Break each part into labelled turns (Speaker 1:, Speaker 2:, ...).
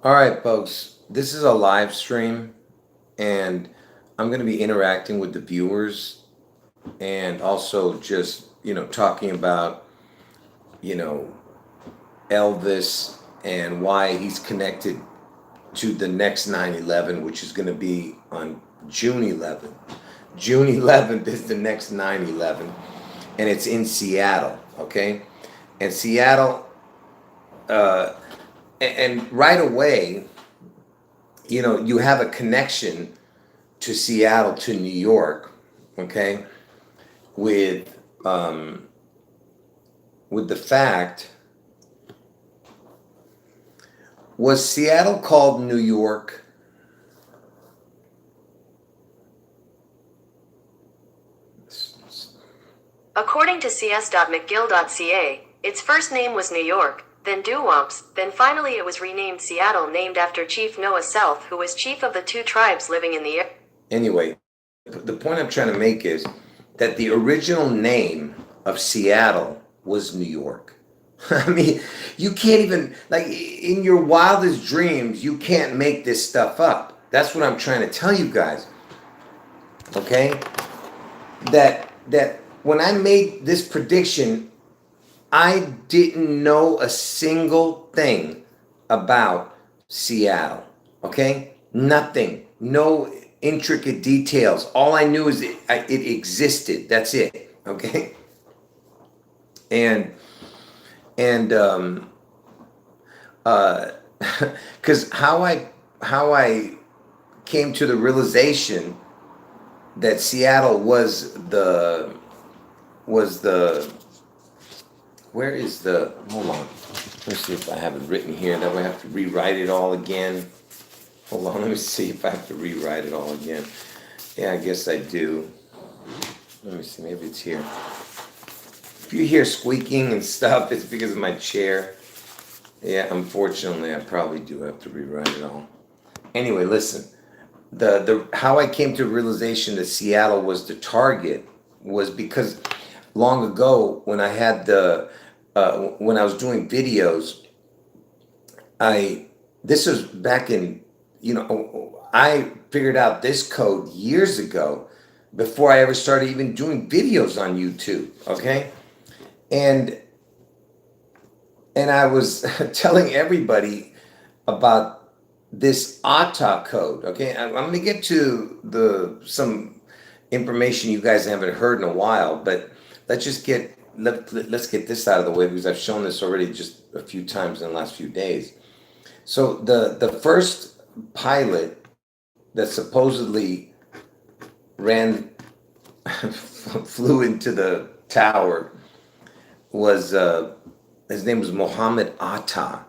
Speaker 1: All right, folks, this is a live stream, and I'm going to be interacting with the viewers and also just, talking about, you know, Elvis and why he's connected to the next 9/11, which is going to be on June 11th. June 11th is the next 9/11, and it's in Seattle, okay? And Seattle, uh, and right away, you have a connection to Seattle to New York, okay, with um, with the fact, was Seattle called New York?
Speaker 2: According to cs.mcgill.ca, its first name was New York, then Doo-Wumps, then finally it was renamed Seattle, named after Chief Noah Self, who was chief of the two tribes living in the area.
Speaker 1: Anyway, the point I'm trying to make is that the original name of Seattle was New York. I mean, you can't even, like, in your wildest dreams, you can't make this stuff up. That's what I'm trying to tell you guys. Okay? That when I made this prediction, I didn't know a single thing about Seattle. Okay? Nothing. No intricate details. All I knew is it existed. That's it. Okay? And and uh because how I came to the realization that Seattle was the where is the hold on, let me see if I have it written here, that way I have to rewrite it all again. Hold on, let me see if I have to rewrite it all again. Yeah, I guess I do. Let me see, maybe it's here. If you hear squeaking and stuff, it's because of my chair. Yeah, unfortunately I probably do have to rewrite it all. Anyway, listen, the how I came to the realization that Seattle was the target was because long ago when I had when I was doing videos, I this was back in, I figured out this code years ago before I ever started even doing videos on YouTube. Okay, and I was telling everybody about this Atta code. Okay, I'm going to get to the some information you guys haven't heard in a while, but let's get this out of the way because I've shown this already just a few times in the last few days. So the first pilot that supposedly ran flew into the tower was his name was Mohammed Atta,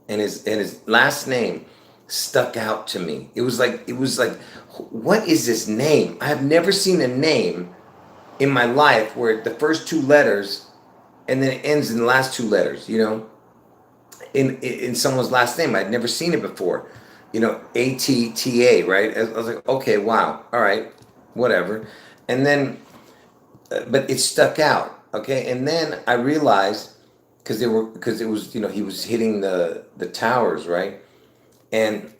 Speaker 1: and his last name stuck out to me. It was like, what is this name? I have never seen a name in my life where the first two letters and then it ends in the last two letters. In someone's last name, I'd never seen it before. Atta, right? I was like, okay, wow, all right, whatever. And then, but it stuck out. Okay, and then I realized because it was, he was hitting the towers, right? And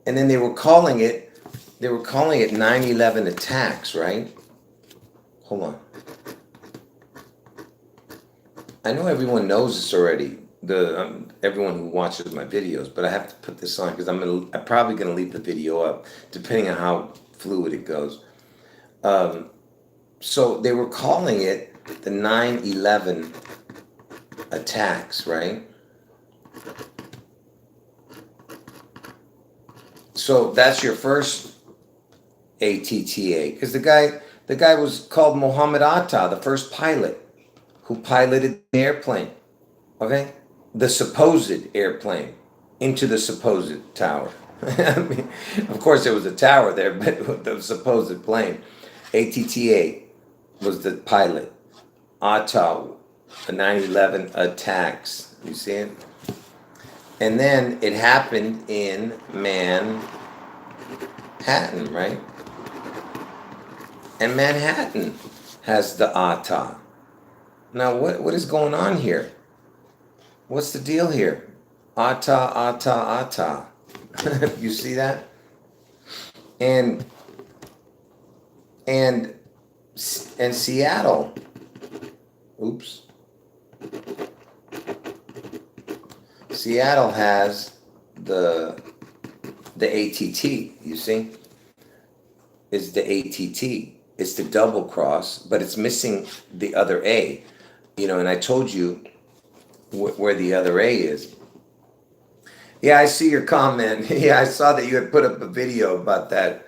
Speaker 1: then they were calling it 9/11 attacks, right? Hold on. I know everyone knows this already. Everyone who watches my videos, but I have to put this on because I'm probably gonna leave the video up, depending on how fluid it goes. Um, so they were calling it the 9/11 attacks, right? So that's your first ATTA, because the guy was called Mohammed Atta, the first pilot who piloted the airplane. Okay, the supposed airplane into the supposed tower. I mean, of course there was a tower there, but the supposed plane. ATTA was the pilot. Atta, the 9/11 attacks. You see it? And then it happened in Manhattan, right? And Manhattan has the Atta. Now, what is going on here? What's the deal here? Atta, Atta, Atta. You see that? And and and Seattle. Oops. Seattle has the ATT. You see, is the ATT. It's the double cross, but it's missing the other A. You know, and I told you where the other A is. Yeah, I see your comment. Yeah, I saw that you had put up a video about that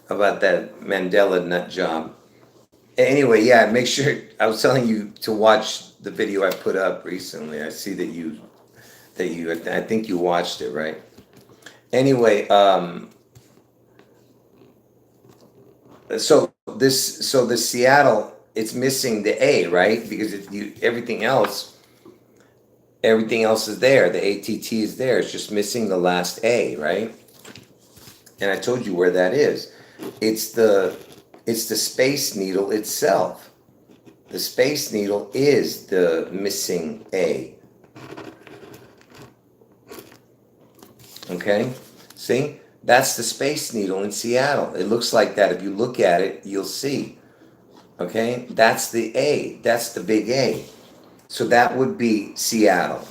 Speaker 1: Mandela nut job. Anyway, yeah, make sure I was telling you to watch the video I put up recently. I see that you I think you watched it, right? Anyway, so the Seattle, it's missing the A, right? Because everything else is there. The ATT is there. It's just missing the last A, right? And I told you where that is. It's the Space Needle itself. The Space Needle is the missing A. Okay? See? That's the Space Needle in Seattle. It looks like that. If you look at it, you'll see. Okay? That's the A. That's the big A. So that would be Seattle.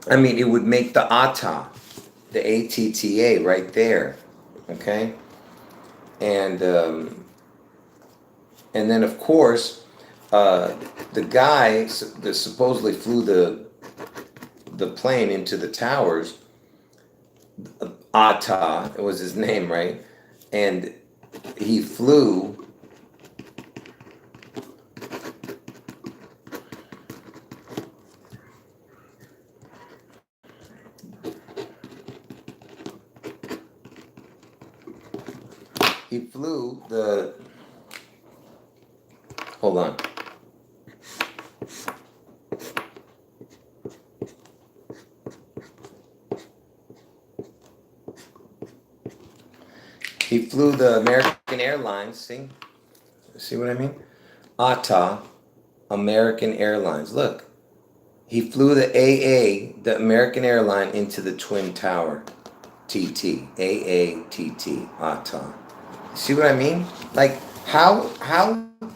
Speaker 1: I mean, it would make the Atta, the ATTA right there. Okay? And then, of course, the guy that supposedly flew the plane into the towers, Atta, it was his name, right? And he flew the, hold on. He flew the American Airlines, see what I mean? Atta, American Airlines. Look, he flew the AA, the American Airline, into the Twin Tower. TT, AATT, Atta. See what I mean? Like, how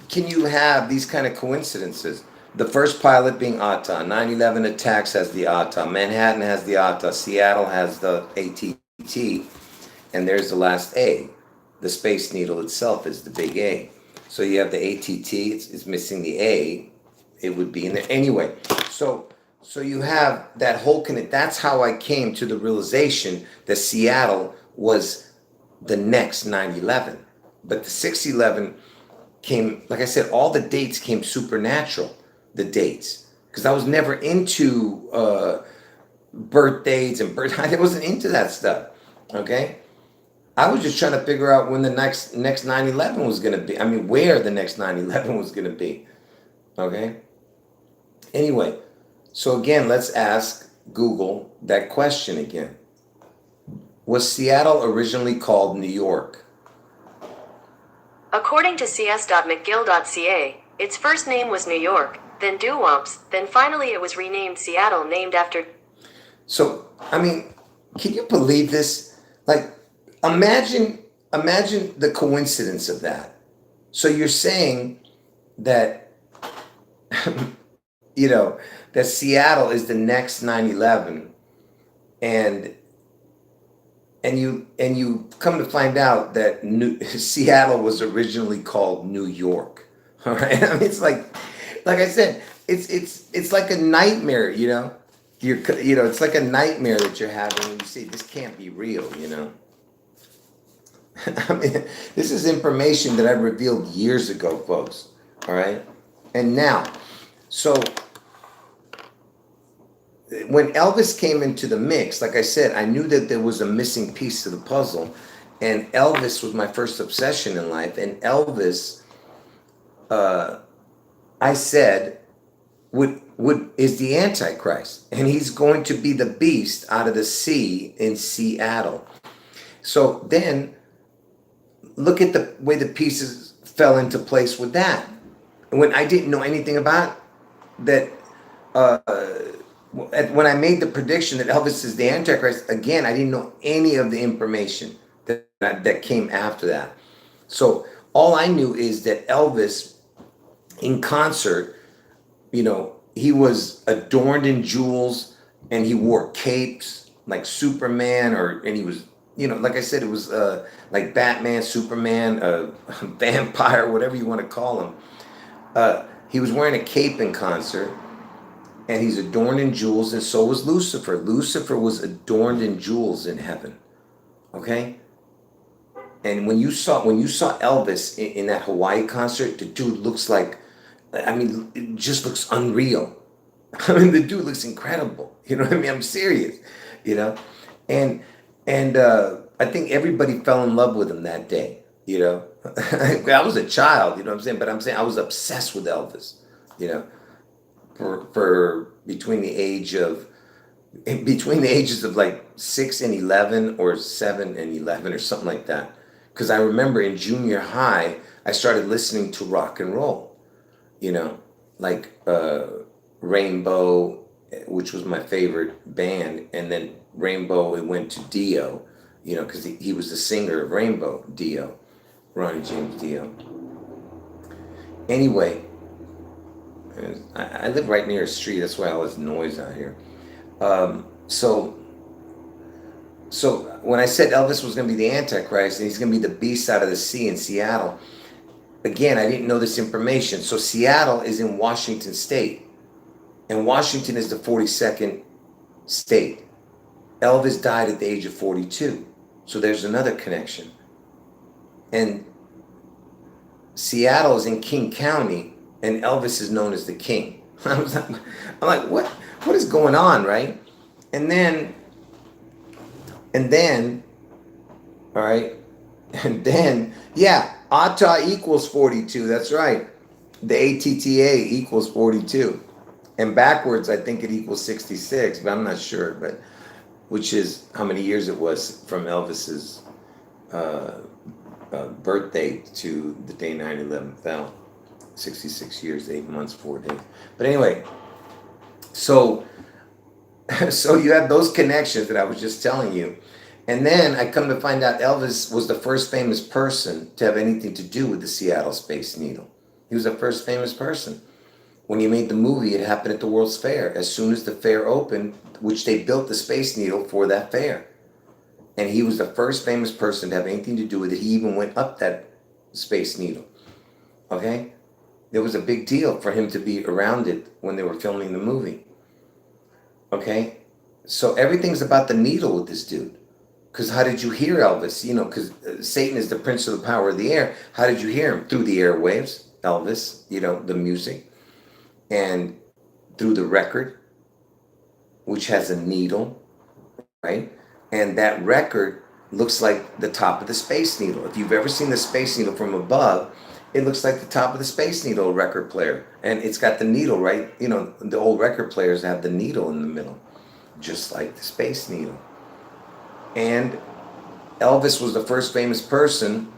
Speaker 1: can you have these kind of coincidences? The first pilot being Atta, 9/11 attacks has the Atta, Manhattan has the Atta, Seattle has the ATT, and there's the last A. The Space Needle itself is the big A. So you have the ATT, it's missing the A. It would be in there. Anyway, so you have that whole connect. That's how I came to the realization that Seattle was the next 9/11. But the 6/11 came, like I said, all the dates came supernatural, the dates. Because I was never into birth dates and I wasn't into that stuff, okay? I was just trying to figure out when the next 9/11 was going to be. I mean, where the next 9/11 was going to be, okay? Anyway, so again, let's ask Google that question again. Was Seattle originally called New York?
Speaker 2: According to cs.mcgill.ca, its first name was New York, then Doo-Womps, then finally it was renamed Seattle, named after...
Speaker 1: So, I mean, can you believe this? Like, imagine the coincidence of that. So you're saying that, that Seattle is the next 9/11, and you come to find out that Seattle was originally called New York. All right, I mean, it's like I said, it's like a nightmare. It's like a nightmare that you're having when you see this can't be real. I mean, this is information that I revealed years ago, folks. All right, and now, so when Elvis came into the mix, like I said, I knew that there was a missing piece to the puzzle, and Elvis was my first obsession in life. And Elvis, I said, would is the Antichrist, and he's going to be the beast out of the sea in Seattle. So then, look at the way the pieces fell into place with that. When I didn't know anything about that. when I made the prediction that Elvis is the Antichrist, again, I didn't know any of the information that came after that. So all I knew is that Elvis, in concert, he was adorned in jewels, and he wore capes like Superman, and he was, like I said, it was like Batman, Superman, vampire, whatever you want to call him. He was wearing a cape in concert, and he's adorned in jewels, and so was Lucifer. Lucifer was adorned in jewels in heaven. Okay? And when you saw Elvis in that Hawaii concert, the dude looks like, it just looks unreal. The dude looks incredible. You know what I mean? I'm serious. You know, and I think everybody fell in love with him that day. I was a child. You know what I'm saying? But I'm saying I was obsessed with Elvis. For between the ages of like 6 and 11, or 7 and 11, or something like that. Because I remember in junior high, I started listening to rock and roll, like Rainbow, which was my favorite band. And then Rainbow, it went to Dio, because he was the singer of Rainbow, Dio, Ronnie James Dio. Anyway, I live right near a street. That's why all this noise out here. So when I said Elvis was going to be the Antichrist and he's going to be the beast out of the sea in Seattle, again, I didn't know this information. So Seattle is in Washington State, and Washington is the 42nd state. Elvis died at the age of 42. So there's another connection. And Seattle is in King County, and Elvis is known as the King. I'm like, what is going on, right? And then, all right, Atta equals 42. That's right. The ATTA equals 42. And backwards, I think it equals 66, but I'm not sure. But which is how many years it was from Elvis's birthday to the day 9/11 fell. 66 years, 8 months, 4 days. But anyway, so you have those connections that I was just telling you. And then I come to find out Elvis was the first famous person to have anything to do with the Seattle Space Needle. He was the first famous person. When you made the movie, it happened at the World's Fair. As soon as the fair opened, which they built the Space Needle for that fair. And he was the first famous person to have anything to do with it. He even went up that Space Needle. Okay? It was a big deal for him to be around it when they were filming the movie. Okay? So everything's about the needle with this dude. Because how did you hear Elvis? Because Satan is the prince of the power of the air. How did you hear him? Through the airwaves, Elvis, the music. And through the record, which has a needle, right? And that record looks like the top of the Space Needle. If you've ever seen the Space Needle from above, it looks like the top of the Space Needle record player. And it's got the needle, right? The old record players have the needle in the middle, just like the Space Needle. And Elvis was the first famous person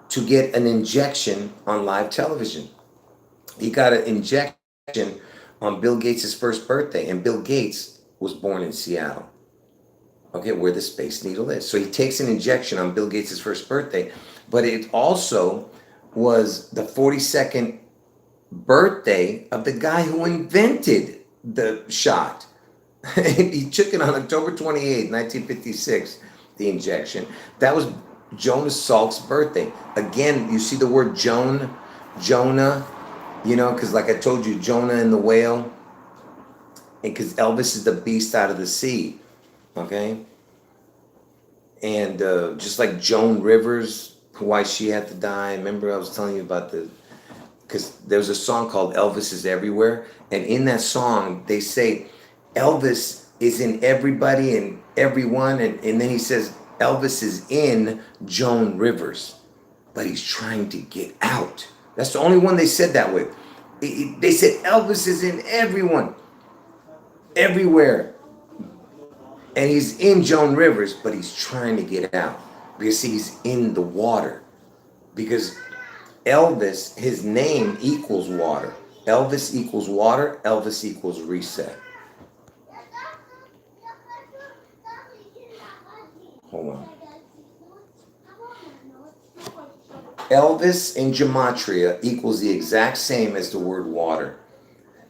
Speaker 1: to get an injection on live television. He got an injection on Bill Gates' first birthday, and Bill Gates was born in Seattle, okay, where the Space Needle is. So he takes an injection on Bill Gates' first birthday, but it also was the 42nd birthday of the guy who invented the shot. He took it on October 28, 1956, the injection. That was Jonas Salk's birthday. Again, you see the word Jonah, because like I told you, Jonah and the whale, and because Elvis is the beast out of the sea, okay? And just like Joan Rivers, why she had to die. Remember I was telling you about because there's a song called Elvis is Everywhere, and in that song, they say, Elvis is in everybody and everyone, and then he says, Elvis is in Joan Rivers, but he's trying to get out. That's the only one they said that with. They said Elvis is in everyone, everywhere. And he's in Joan Rivers, but he's trying to get out. Because see, he's in the water. Because Elvis, his name equals water. Elvis equals water, Elvis equals reset. Hold on. Elvis in gematria equals the exact same as the word water.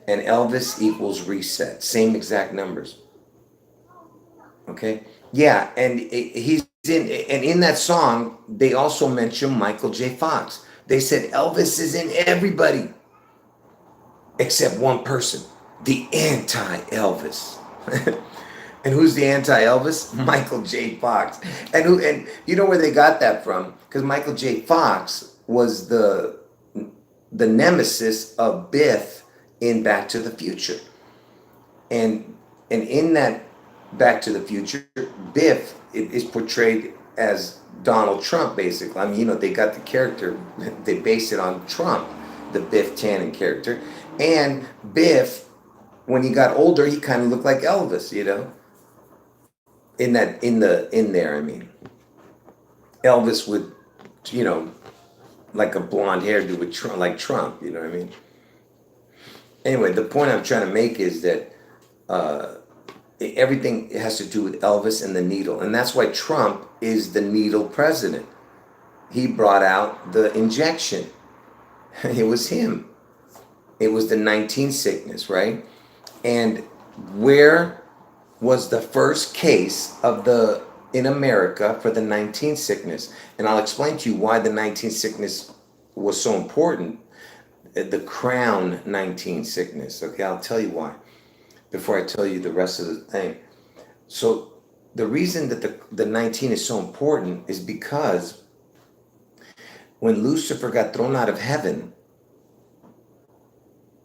Speaker 1: And Elvis equals reset. Same exact numbers. Okay? Yeah, and in that song, they also mentioned Michael J. Fox. They said Elvis is in everybody except one person, the anti-Elvis. And who's the anti-Elvis? Michael J. Fox. And you know where they got that from? Because Michael J. Fox was the nemesis of Biff in Back to the Future. And in that Back to the Future, Biff is portrayed as Donald Trump, basically. I mean, they got the character, they based it on Trump, the Biff Tannen character. And Biff, when he got older, he kind of looked like Elvis, in there, I mean. Elvis with, like a blonde hairdo with Trump, like Trump, you know what I mean? Anyway, the point I'm trying to make is that everything has to do with Elvis and the needle. And that's why Trump is the needle president. He brought out the injection. It was him. It was the 19 sickness, right? And where was the first case in America for the 19 sickness? And I'll explain to you why the 19 sickness was so important. The crown 19 sickness. Okay, I'll tell you why before I tell you the rest of the thing. So the reason that the 19 is so important is because when Lucifer got thrown out of heaven,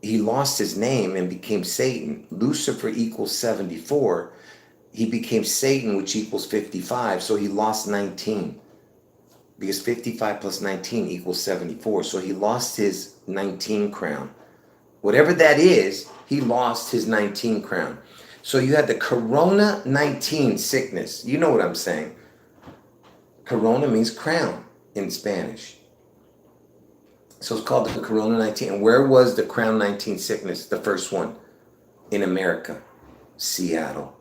Speaker 1: he lost his name and became Satan. Lucifer equals 74. He became Satan, which equals 55. So he lost 19. Because 55 plus 19 equals 74. So he lost his 19 crown. Whatever that is, he lost his 19 crown. So you had the Corona 19 sickness. You know what I'm saying. Corona means crown in Spanish. So it's called the Corona 19. And where was the crown 19 sickness, the first one? In America. Seattle.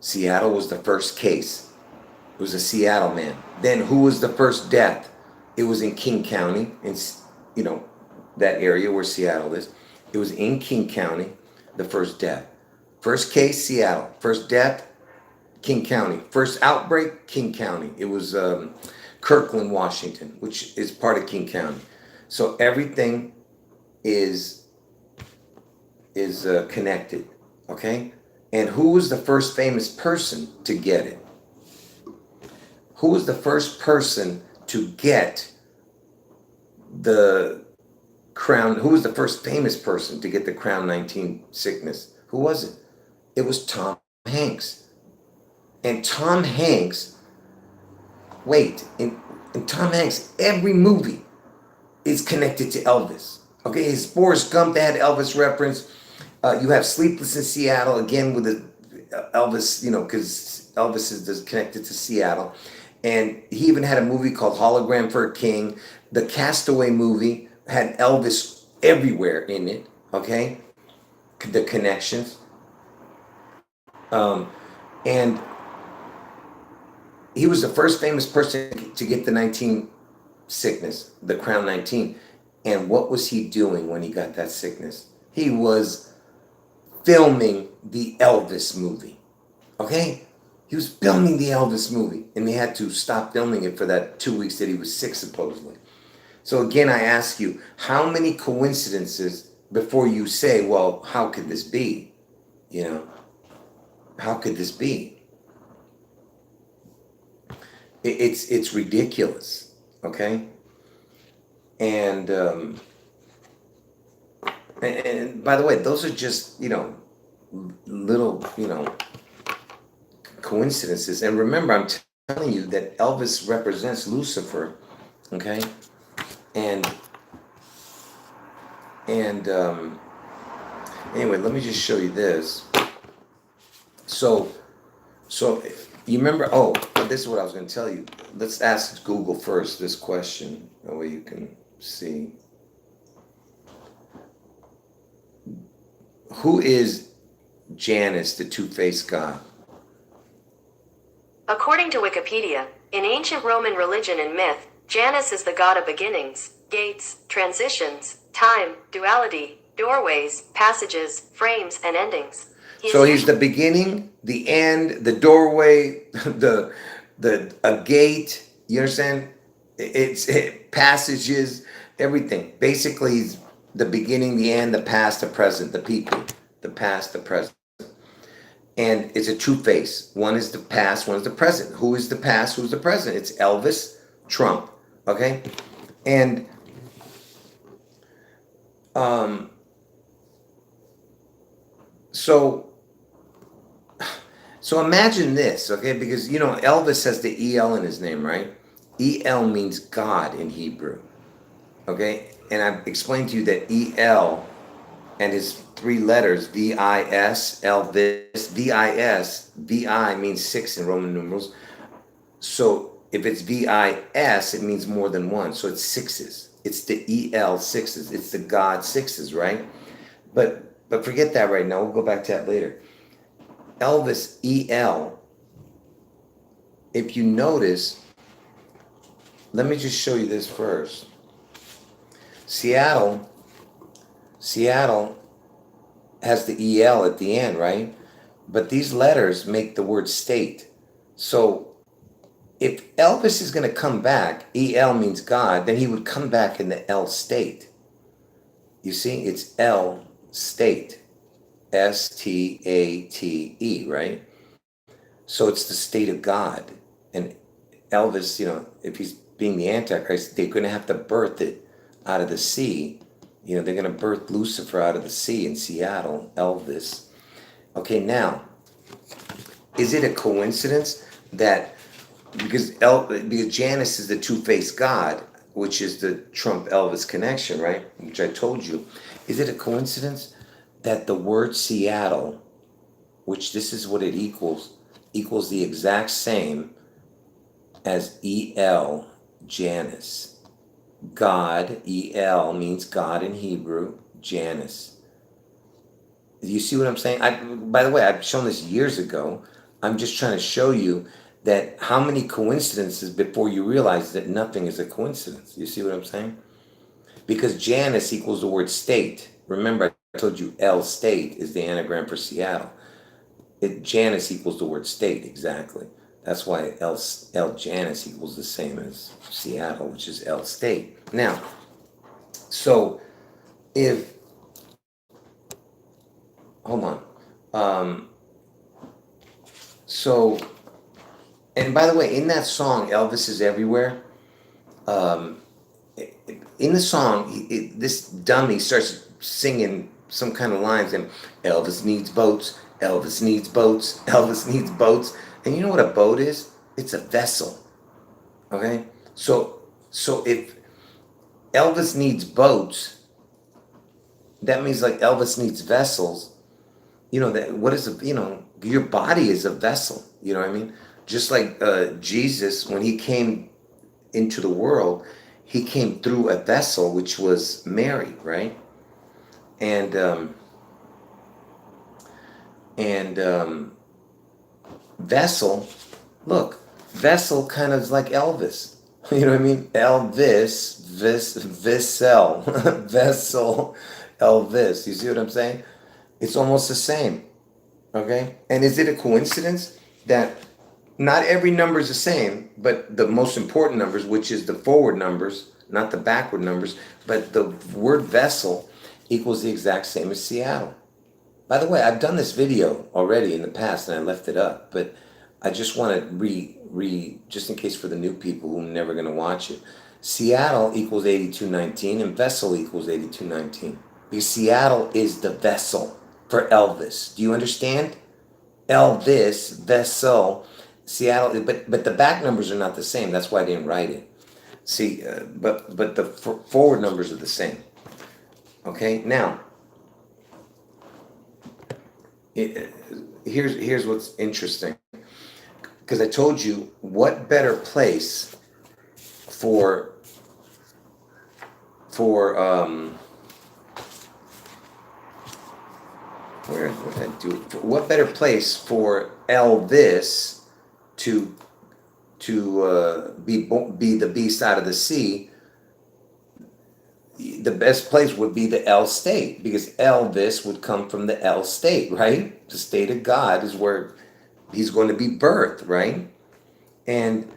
Speaker 1: Seattle was the first case. It was a Seattle man. Then who was the first death? It was in King County, in that area where Seattle is. It was in King County, the first death. First case, Seattle. First death, King County. First outbreak, King County. It was Kirkland, Washington, which is part of King County. So everything is connected, okay? And who was the first famous person to get it? Who was the first person to get the crown? Who was the first famous person to get the crown 19 sickness? Who was it? It was Tom Hanks. And Tom Hanks, in Tom Hanks, every movie is connected to Elvis. Okay, his Forrest Gump, they had Elvis reference. You have Sleepless in Seattle, again with the Elvis, because Elvis is connected to Seattle. And he even had a movie called Hologram for a King. The Castaway movie had Elvis everywhere in it, okay? The connections. And he was the first famous person to get the 19 sickness, the crown 19. And what was he doing when he got that sickness? He was filming the Elvis movie, okay? He was filming the Elvis movie, and they had to stop filming it for that 2 weeks that he was sick, supposedly. So again, I ask you, how many coincidences before you say, well, how could this be? How could this be? It's ridiculous, okay? And by the way, those are just, little, coincidences. And remember, I'm telling you that Elvis represents Lucifer, okay? And anyway, let me just show you this. So you remember, this is what I was going to tell you. Let's ask Google first this question, that way you can see. Who is Janus, the two-faced god?
Speaker 2: According to Wikipedia, in ancient Roman religion and myth, Janus is the god of beginnings, gates, transitions, time, duality, doorways, passages, frames, and endings.
Speaker 1: So he's the beginning, the end, the doorway, a gate. You understand? Passages, everything. Basically, he's the beginning, the end, the past, the present, the people, the past, the present. And it's a two face. One is the past, one is the present. Who is the past? Who's the present? It's Elvis, Trump. Okay? And so imagine this, okay? Because you know Elvis has the EL in his name, right? EL means God in Hebrew. Okay? And I've explained to you that EL and his three letters, VIS, Elvis, VIS, VI means six in Roman numerals. So if it's VIS, it means more than one. So it's sixes. It's the EL sixes. It's the God sixes, right? But forget that right now. We'll go back to that later. Elvis, EL, if you notice, let me just show you this first. Seattle has the EL at the end, right? But these letters make the word state. So if Elvis is going to come back, EL means God, then he would come back in the L state. You see, it's L state. STATE, right? So it's the state of God. And Elvis, you know, if he's being the Antichrist, they're going to have to birth it out of the sea. You know, they're going to birth Lucifer out of the sea in Seattle, Elvis. Okay, now, is it a coincidence that because Janus is the two-faced God, which is the Trump-Elvis connection, right? Which I told you. Is it a coincidence that the word Seattle, which this is what it equals the exact same as EL, Janus. God, EL means God in Hebrew, Janus. You see what I'm saying? By the way, I've shown this years ago. I'm just trying to show you that how many coincidences before you realize that nothing is a coincidence. You see what I'm saying? Because Janus equals the word state. Remember, I told you L state is the anagram for Seattle. Janus equals the word state, exactly. That's why L Janus equals the same as Seattle, which is L state. Now, so if, hold on. So, and by the way, in that song, Elvis is Everywhere, in the song, this dummy starts singing some kind of lines, and Elvis needs boats, Elvis needs boats, Elvis needs boats. And you know what a boat is? It's a vessel. Okay? So if Elvis needs boats, that means like Elvis needs vessels. You know, that what is a, you know, your body is a vessel. You know what I mean? Just like Jesus, when he came into the world, he came through a vessel, which was Mary, right? And vessel, look, vessel kind of is like Elvis. You know what I mean? Elvis, vessel, vessel, Elvis. You see what I'm saying? It's almost the same. Okay? And is it a coincidence that not every number is the same, but the most important numbers, which is the forward numbers, not the backward numbers, but the word vessel equals the exact same as Seattle. By the way, I've done this video already in the past and I left it up, but I just want to just in case for the new people who are never going to watch it. Seattle equals 8219 and vessel equals 8219. Because Seattle is the vessel for Elvis. Do you understand? Elvis, vessel, Seattle, but the back numbers are not the same. That's why I didn't write it. See, but the forward numbers are the same. Okay, now, here's what's interesting. Because I told you, what better place for what better place for Elvis to be the beast out of the sea, the best place would be the L state, because Elvis would come from the L state, right? The state of God is where he's going to be birthed, right? And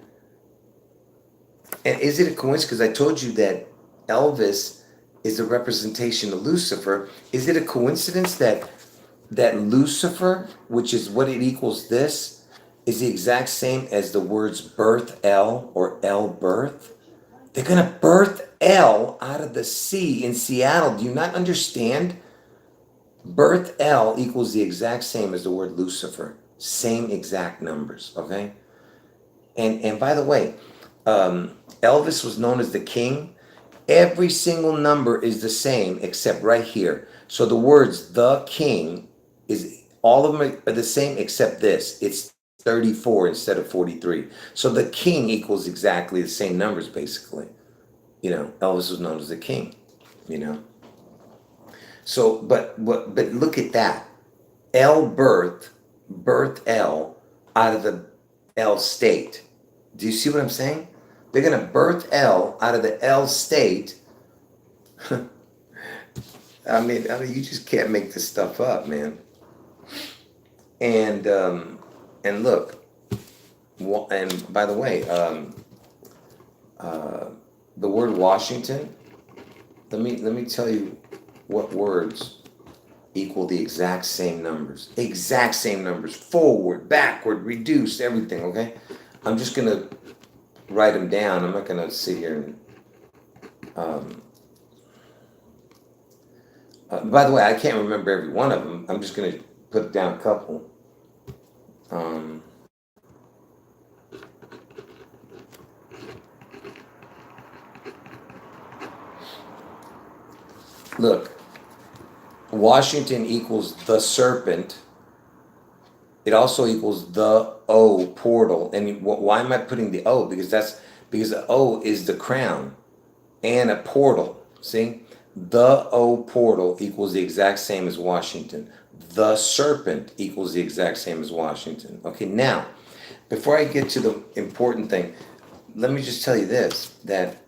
Speaker 1: is it a coincidence? Because I told you that Elvis is a representation of Lucifer. Is it a coincidence that Lucifer, which is what it equals this, is the exact same as the words birth L or L birth? They're going to birth L out of the sea in Seattle. Do you not understand? Birth L equals the exact same as the word Lucifer. Same exact numbers, okay? And by the way, Elvis was known as the king. Every single number is the same except right here. So the words the king is, all of them are the same except this. It's 34 instead of 43. So the king equals exactly the same numbers, basically. You know, Elvis was known as the king, you know. So, but look at that. L birth L out of the L state. Do you see what I'm saying? They're going to birth L out of the L state. I mean, you just can't make this stuff up, man. And look, and by the way, the word Washington. Let me tell you what words equal the exact same numbers. Exact same numbers. Forward, backward, reduced, everything. Okay. I'm just gonna write them down. I'm not gonna sit here and. By the way, I can't remember every one of them. I'm just gonna put down a couple. Look, Washington equals the serpent. It also equals the O portal. And why am I putting the O? Because the O is the crown and a portal. See? The O portal equals the exact same as Washington. The serpent equals the exact same as Washington. Okay, now, before I get to the important thing, let me just tell you this, that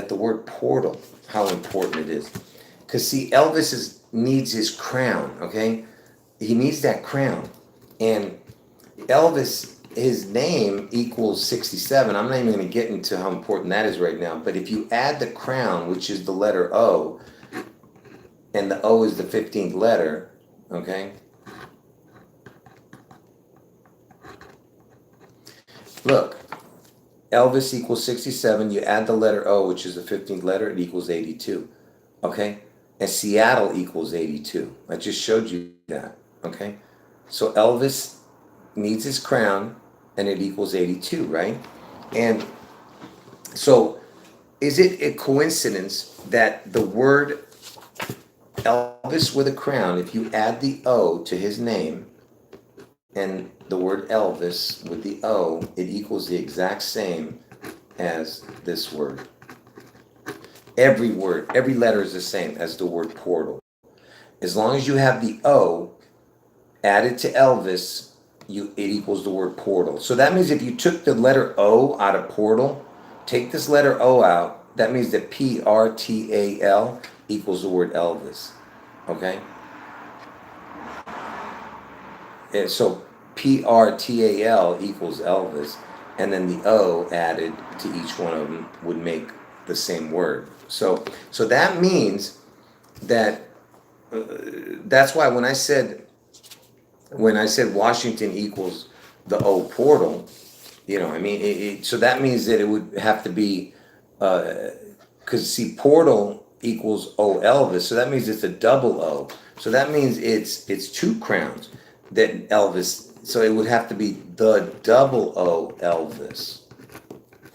Speaker 1: the word portal, how important it is. Because see, Elvis needs his crown, okay? He needs that crown. And Elvis, his name equals 67. I'm not even going to get into how important that is right now. But if you add the crown, which is the letter O, and the O is the 15th letter, okay? Look, Elvis equals 67. You add the letter O, which is the 15th letter, it equals 82. Okay? And Seattle equals 82. I just showed you that. Okay? So Elvis needs his crown, and it equals 82, right? And so is it a coincidence that the word Elvis with a crown, if you add the O to his name, and the word Elvis with the O, it equals the exact same as this word. Every word, every letter is the same as the word portal. As long as you have the O added to Elvis, it equals the word portal. So that means if you took the letter O out of portal, take this letter O out, that means that PRTAL equals the word Elvis. Okay? And so PRTAL equals Elvis, and then the O added to each one of them would make the same word. So that means that that's why when I said Washington equals the O portal, you know, I mean, so that means that it would have to be, because see, portal equals O Elvis, so that means it's a double O. So that means it's two crowns that Elvis. So it would have to be the double O Elvis.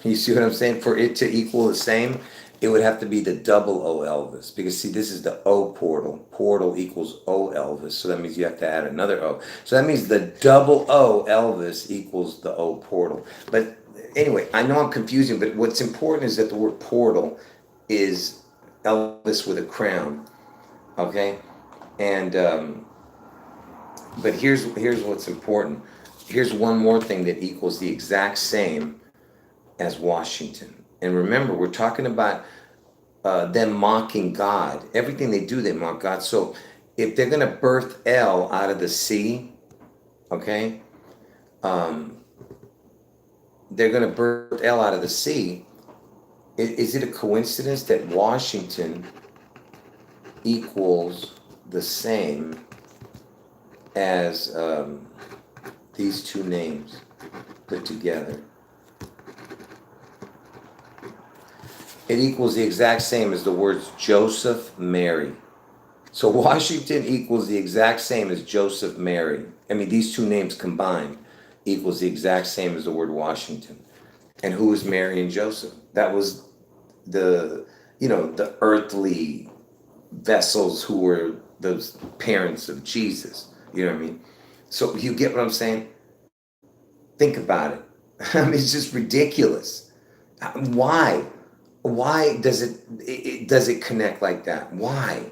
Speaker 1: You see what I'm saying? For it to equal the same, it would have to be the double O Elvis. Because see, this is the O portal. Portal equals O Elvis. So that means you have to add another O. So that means the double O Elvis equals the O portal. But anyway, I know I'm confusing, but what's important is that the word portal is Elvis with a crown. Okay? And but here's what's important. here's one more thing that equals the exact same as Washington. And remember, we're talking about them mocking God. Everything they do, they mock God. So if they're going to birth L out of the sea, okay, they're going to birth L out of the sea. Is it a coincidence that Washington equals the same as these two names put together? It equals the exact same as the words Joseph, Mary. So Washington equals the exact same as Joseph, Mary. I mean, these two names combined equals the exact same as the word Washington. And who is Mary and Joseph? That was the earthly vessels who were the parents of Jesus. You know what I mean? So you get what I'm saying? Think about it. I mean, it's just ridiculous. Why? Why does it connect like that? Why?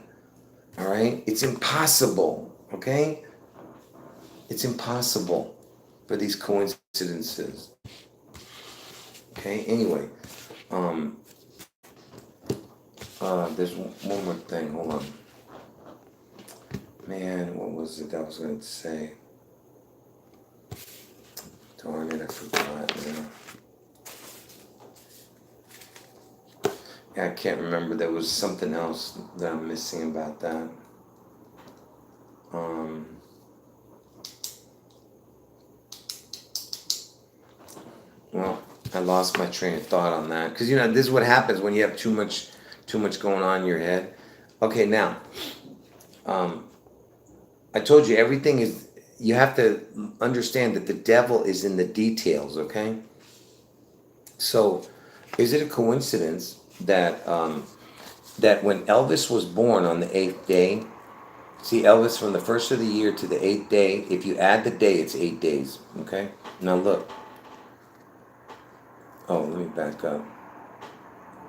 Speaker 1: All right? It's impossible, okay? It's impossible for these coincidences. Okay, anyway, there's one more thing. Hold on. Man, what was it I was going to say? Darn it, I forgot. Yeah, I can't remember. There was something else that I'm missing about that. Well, I lost my train of thought on that because this is what happens when you have too much going on in your head. Okay, now, I told you everything is. You have to understand that the devil is in the details. Okay. So, is it a coincidence that that when Elvis was born on the 8th day? See, Elvis, from the first of the year to the 8th day, if you add the day, it's 8 days. Okay. Now look. Oh, let me back up.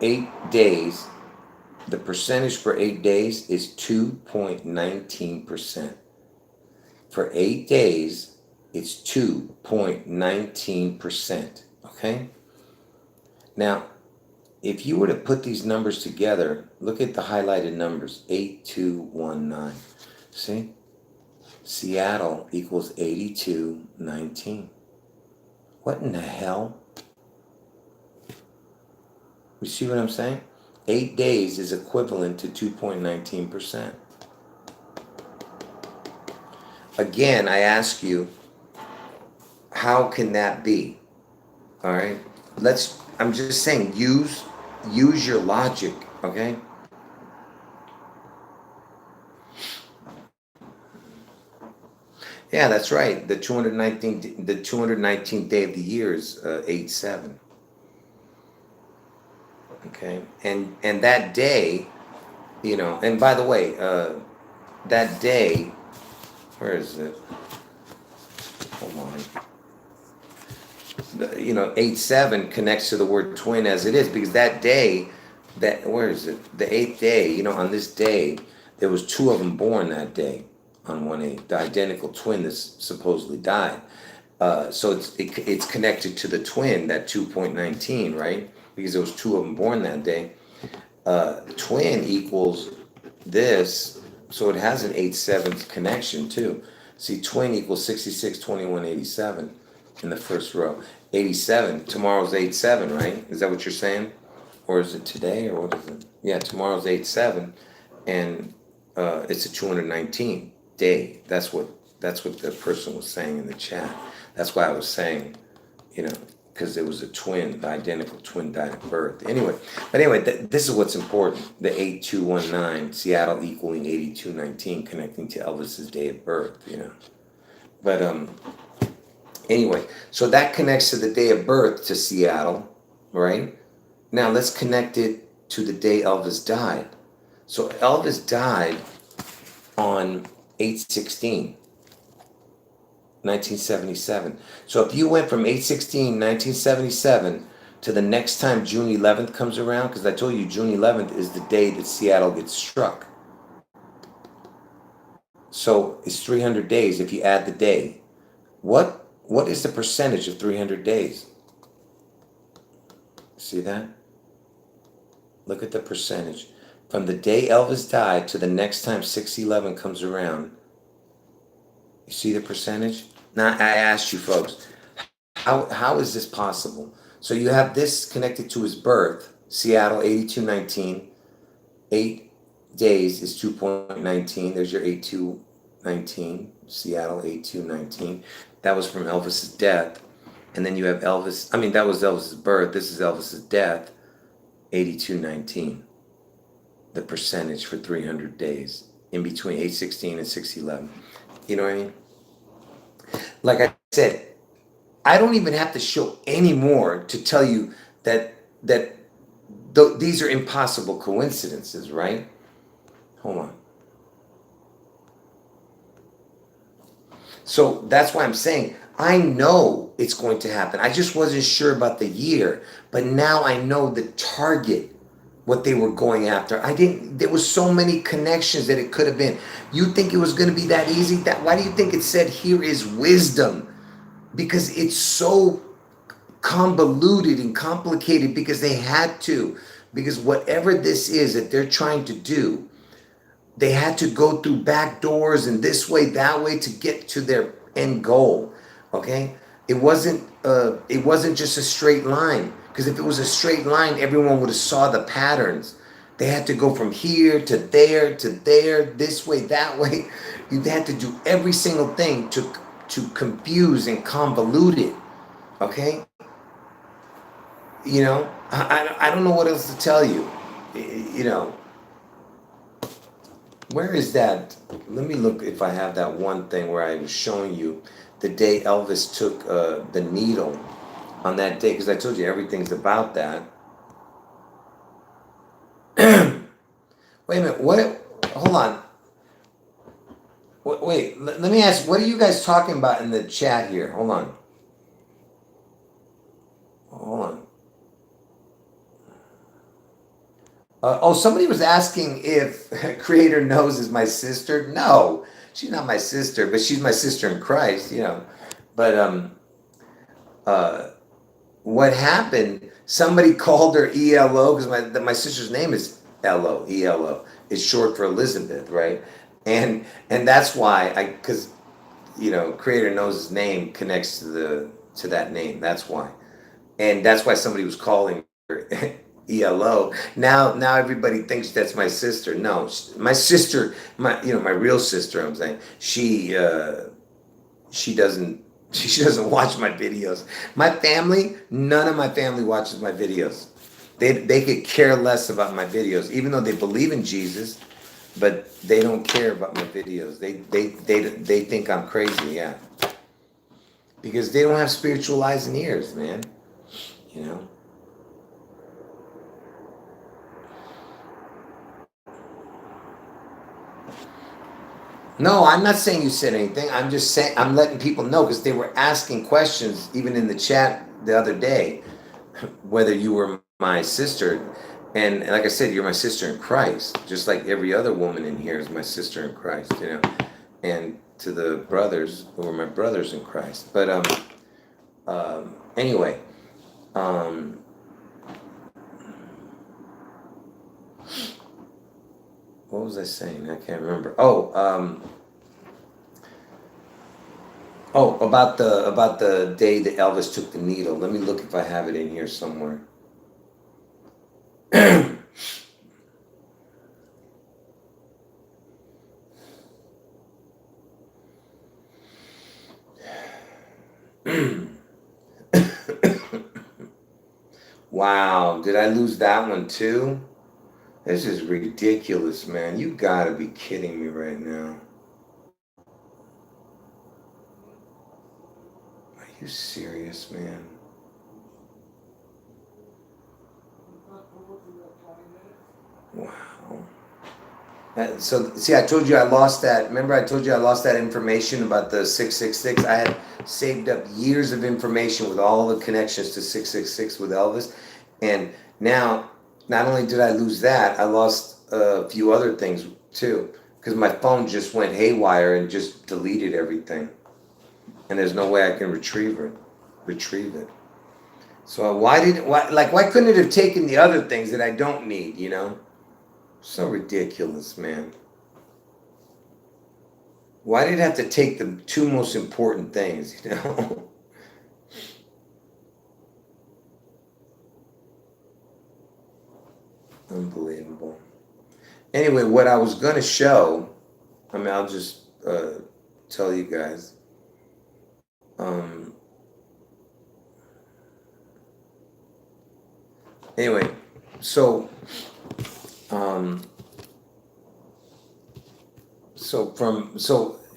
Speaker 1: 8 days, the percentage for 8 days is 2.19%. For 8 days, it's 2.19%. Okay? Now, if you were to put these numbers together, look at the highlighted numbers 8219. See? Seattle equals 8219. What in the hell? You see what I'm saying? 8 days is equivalent to 2.19%. Again, I ask you, how can that be? All right? I'm just saying, use your logic, okay? Yeah, that's right. The 219th day of the year is 8/7. Okay, and that day, and by the way, that day, where is it? Hold on. 8/7 connects to the word twin as it is because that day, where is it? The 8th day. On this day, there was two of them born that day on 1/8. The identical twin that supposedly died. So it's connected to the twin, that 2.19, right? Because there was two of them born that day. Twin equals this, so it has an 8/7 connection too. See, twin equals 66, 21, 87 in the first row. 87, tomorrow's 8/7, right? Is that what you're saying? Or is it today, or what is it? Yeah, tomorrow's 8/7, and it's a 219 day. That's what the person was saying in the chat. That's why I was saying, because there was a twin, the identical twin died at birth. Anyway, this is what's important. The 8219, Seattle equaling 8219, connecting to Elvis's day of birth, But anyway, so that connects to the day of birth to Seattle, right? Now let's connect it to the day Elvis died. So Elvis died on 8/16. 1977. So if you went from 8/16, 1977 to the next time June 11th comes around, because I told you June 11th is the day that Seattle gets struck. So it's 300 days if you add the day. What what is the percentage of 300 days? See that? Look at the percentage. From the day Elvis died to the next time 6/11 comes around. You see the percentage? Now, I asked you folks, how is this possible? So you have this connected to his birth, Seattle 8219. 8 days is 2.19. There's your 8219. Seattle 8219. That was from Elvis's death. And then you have Elvis. I mean, that was Elvis's birth. This is Elvis's death. 8219. The percentage for 300 days in between 816 and 611. You know what I mean? Like I said, I don't even have to show any more to tell you that these are impossible coincidences, right? Hold on. So that's why I'm saying I know it's going to happen. I just wasn't sure about the year, but now I know the target, what they were going after. There was so many connections that it could have been. You think it was going to be that easy? Why do you think it said here is wisdom? Because it's so convoluted and complicated, because they had to, because whatever this is that they're trying to do, they had to go through back doors and this way, that way to get to their end goal. Okay? It wasn't just a straight line, because if it was a straight line, everyone would have saw the patterns. They had to go from here to there, this way, that way. You had to do every single thing to confuse and convolute it. Okay? You know, I don't know what else to tell you. You know, where is that? Let me look if I have that one thing where I was showing you the day Elvis took the needle on that day, because I told you everything's about that. Wait a minute, what? Hold on. Wait, let me ask, what are you guys talking about in the chat here? Hold on. Hold on. Somebody was asking if Creator knows is my sister. No, she's not my sister, but she's my sister in Christ, you know. But what happened, somebody called her ELO, because my sister's name is Elo, ELO. It's short for Elizabeth, right? And that's why because you know, Creator knows his name connects to that name. That's why. And that's why somebody was calling her ELO. Now everybody thinks that's my sister. No, my sister, my real sister, I'm saying, she doesn't watch my videos. My family, none of my family watches my videos. They could care less about my videos, even though they believe in Jesus, but they don't care about my videos. They think I'm crazy, yeah. Because they don't have spiritual eyes and ears, man. You know? No, I'm not saying you said anything. I'm just saying, I'm letting people know, because they were asking questions even in the chat the other day, whether you were my sister. And like I said, you're my sister in Christ, just like every other woman in here is my sister in Christ, you know. And to the brothers who are my brothers in Christ. But anyway, what was I saying? I can't remember. About the day that Elvis took the needle. Let me look if I have it in here somewhere. Wow, did I lose that one too? This is ridiculous, man. You gotta be kidding me right now. Are you serious, man? Wow. So, see, I told you I lost that. Remember, I told you I lost that information about the 666? I had saved up years of information with all the connections to 666 with Elvis. And now, not only did I lose that, I lost a few other things too. Because my phone just went haywire and just deleted everything. and there's no way I can retrieve it. So why couldn't it have taken the other things that I don't need, you know? So ridiculous, man. Why did it have to take the two most important things, you know? Unbelievable. Anyway, what I was going to show, I mean, I'll just tell you guys. Anyway, so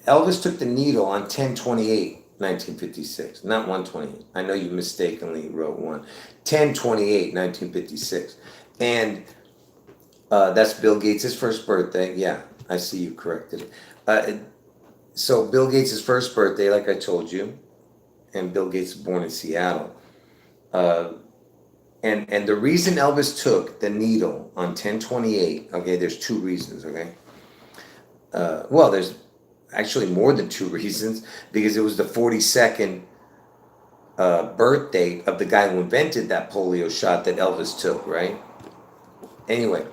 Speaker 1: Elvis took the needle on 10/28/1956, not 1/28. I know you mistakenly wrote 10/28/1956, and that's Bill Gates' first birthday. Yeah, I see you corrected it. So Bill Gates' first birthday, like I told you, and Bill Gates was born in Seattle. And the reason Elvis took the needle on 10/28, okay, there's two reasons, okay? Well, there's actually more than two reasons, because it was the 42nd birth date of the guy who invented that polio shot that Elvis took, right? Anyway,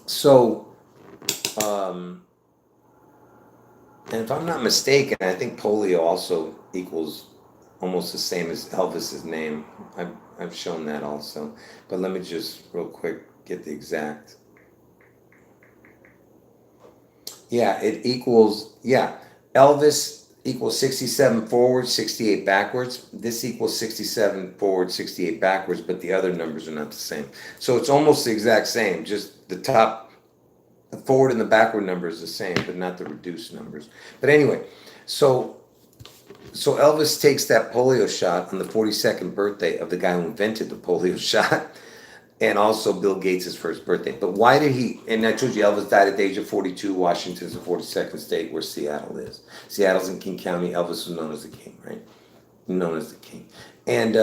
Speaker 1: so, and if I'm not mistaken, I think polio also equals almost the same as Elvis's name. I've shown that also, but let me just real quick get the exact. Yeah, it equals, yeah, Elvis equals 67 forward, 68 backwards. This equals 67 forward, 68 backwards, but the other numbers are not the same. So it's almost the exact same, just the forward and the backward number is the same, but not the reduced numbers. But anyway, so Elvis takes that polio shot on the 42nd birthday of the guy who invented the polio shot, and also Bill Gates' first birthday. But why did he, and I told you Elvis died at the age of 42, Washington's the 42nd state where Seattle is. Seattle's in King County, Elvis was known as the king, right? Known as the king. And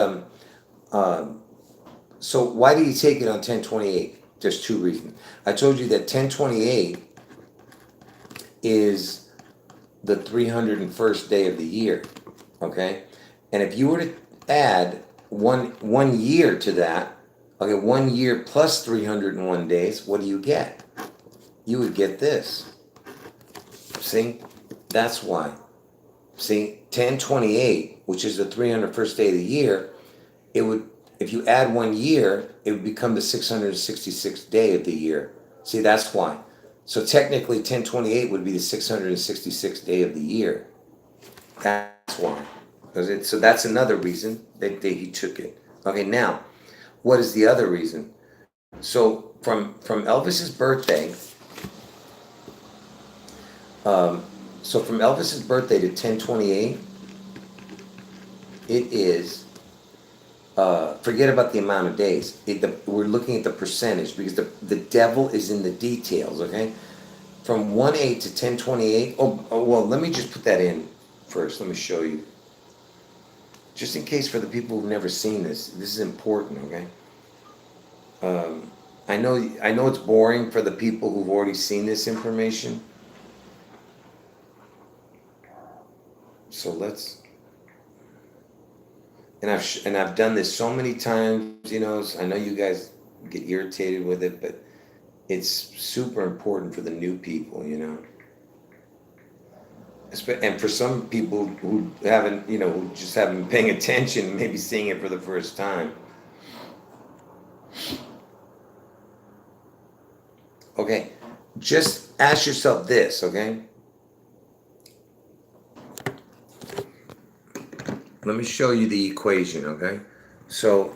Speaker 1: so why did he take it on 10/28? There's two reasons. I told you that 10/28 is the 301st day of the year, okay? And if you were to add one year to that, okay, 1 year plus 301 days, what do you get? You would get this. See? That's why. See, 10/28, which is the 301st day of the year, it would, if you add 1 year, it would become the 666th day of the year. See, that's why. So technically 10/28 would be the 666th day of the year. That's why. So that's another reason that he took it. Okay, now, what is the other reason? So from Elvis's birthday, to 10/28, it is, forget about the amount of days. We're looking at the percentage, because the devil is in the details, okay? From 1/8 to 10/28, well, let me just put that in first. Let me show you. Just in case for the people who've never seen this is important, okay? I know it's boring for the people who've already seen this information. So let's, and I've done this so many times, you know, so I know you guys get irritated with it, but it's super important for the new people, you know. And for some people who haven't, you know, who just haven't been paying attention, maybe seeing it for the first time. Okay, just ask yourself this, okay? Let me show you the equation, okay? So,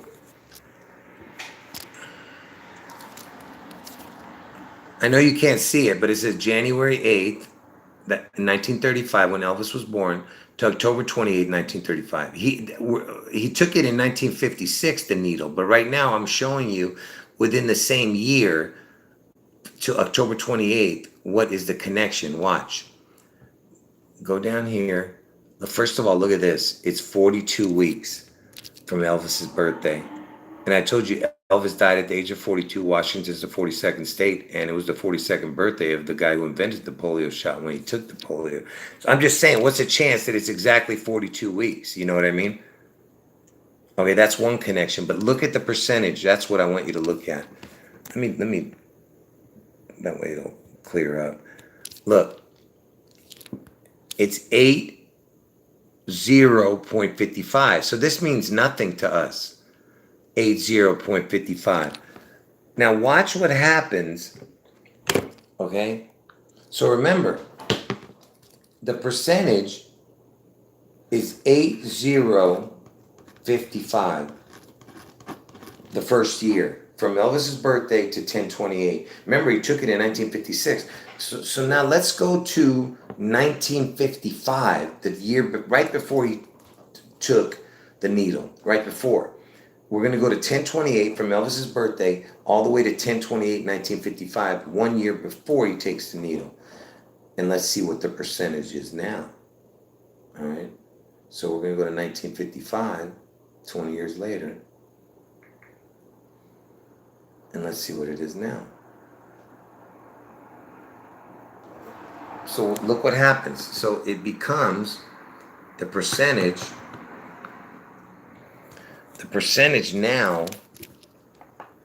Speaker 1: I know you can't see it, but it says January 8th, in 1935, when Elvis was born, to October 28th, 1935. He took it in 1956, the needle, but right now I'm showing you within the same year to October 28th, what is the connection? Watch. Go down here. First of all, look at this. It's 42 weeks from Elvis's birthday. And I told you Elvis died at the age of 42. Washington's the 42nd state, and it was the 42nd birthday of the guy who invented the polio shot when he took the polio. So I'm just saying, what's the chance that it's exactly 42 weeks? You know what I mean? Okay, that's one connection, but look at the percentage. That's what I want you to look at. Let me, that way it'll clear up. Look, it's 80.55. So this means nothing to us. 80.55. Now watch what happens, okay? So remember, the percentage is 80.55 the first year, from Elvis's birthday to 1028. Remember, he took it in 1956. So now let's go to 1955, the year right before he took the needle, right before. We're going to go to 1028 from Elvis's birthday all the way to 1028, 1955, 1 year before he takes the needle. And let's see what the percentage is now. All right. So we're going to go to 1955, 20 years later. And let's see what it is now. So look what happens. So it becomes the percentage. The percentage now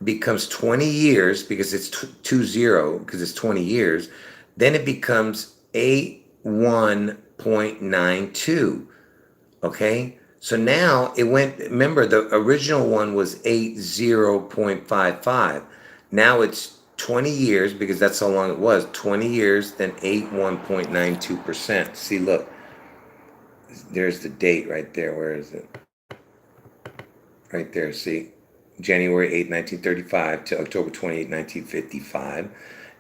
Speaker 1: becomes 20 years because it's 20 because it's 20 years. Then it becomes 81.92. Okay. So now it went, remember the original one was 80.55. Now it's 20 years because that's how long it was. 20 years, then 81.92%. See, look, there's the date right there. Where is it? Right there, see? January 8, 1935 to October 28, 1955.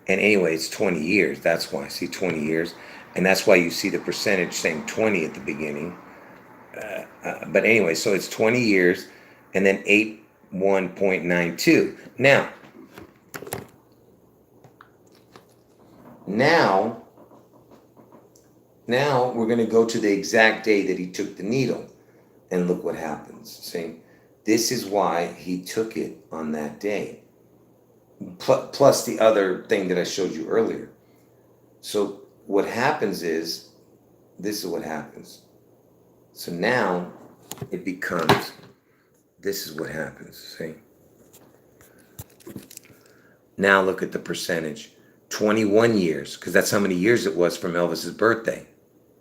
Speaker 1: And anyway, it's 20 years. That's why. See, 20 years. And that's why you see the percentage saying 20 at the beginning. But anyway, so it's 20 years and then 81.92. Now we're going to go to the exact day that he took the needle. And look what happens. See, this is why he took it on that day. Plus the other thing that I showed you earlier. So what happens is, this is what happens. So now it becomes, this is what happens, see? Now look at the percentage. 21 years, because that's how many years it was from Elvis's birthday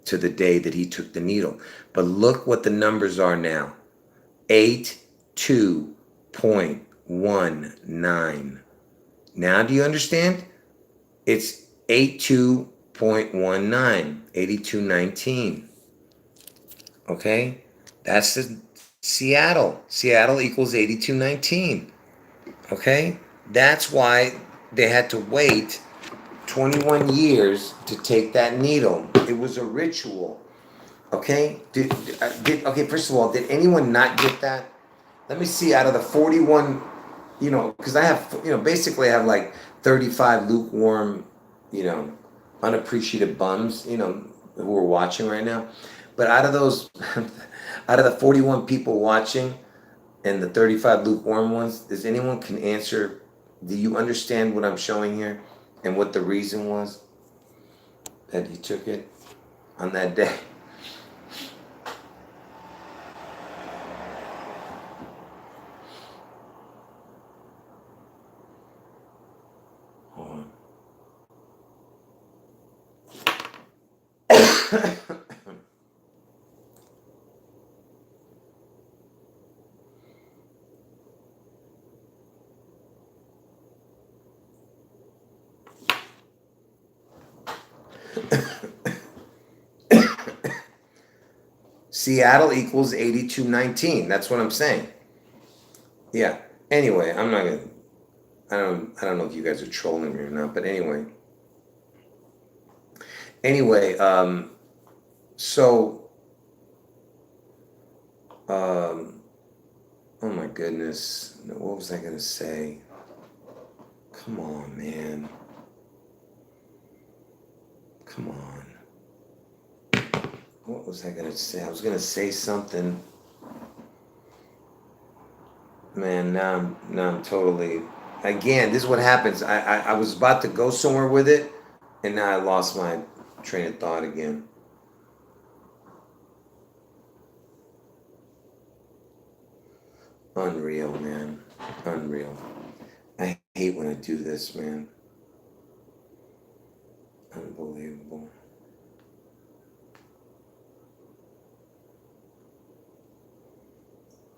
Speaker 1: to the day that he took the needle. But look what the numbers are now. 82.19. Now do you understand? It's 82.19, 82.19. Okay? That's the Seattle. Seattle equals 82.19. Okay? That's why they had to wait 21 years to take that needle. It was a ritual. Okay? Okay, first of all, did anyone not get that? Let me see, out of the 41, because I have, basically I have like 35 lukewarm, unappreciative bums, who are watching right now. But out of those, out of the 41 people watching and the 35 lukewarm ones, does anyone can answer, do you understand what I'm showing here and what the reason was that he took it on that day? Hold on. Seattle equals 82.19. That's what I'm saying. Yeah. Anyway, I'm not gonna. I don't know if you guys are trolling me or not, but anyway. So, oh my goodness, what was I gonna say? Come on, man. Come on. What was I gonna say? I was gonna say something. Man, now I'm totally. Again, this is what happens. I was about to go somewhere with it, and now I lost my train of thought again. Unreal, man. Unreal. I hate when I do this, man. Unbelievable.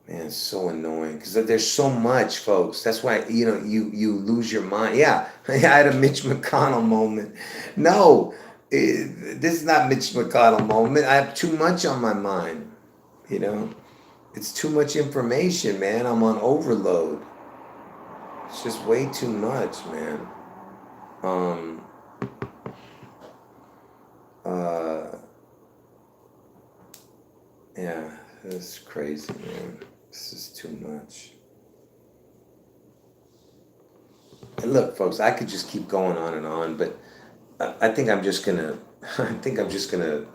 Speaker 1: Man, it's so annoying because there's so much, folks. That's why you lose your mind. Yeah, I had a Mitch McConnell moment. No, this is not Mitch McConnell moment. I have too much on my mind. You know, it's too much information, man. I'm on overload. It's just way too much, man. Um. Uh. Yeah, this is crazy, man. This is too much. And look, folks, I could just keep going on, but I think I'm just gonna. I think I'm just gonna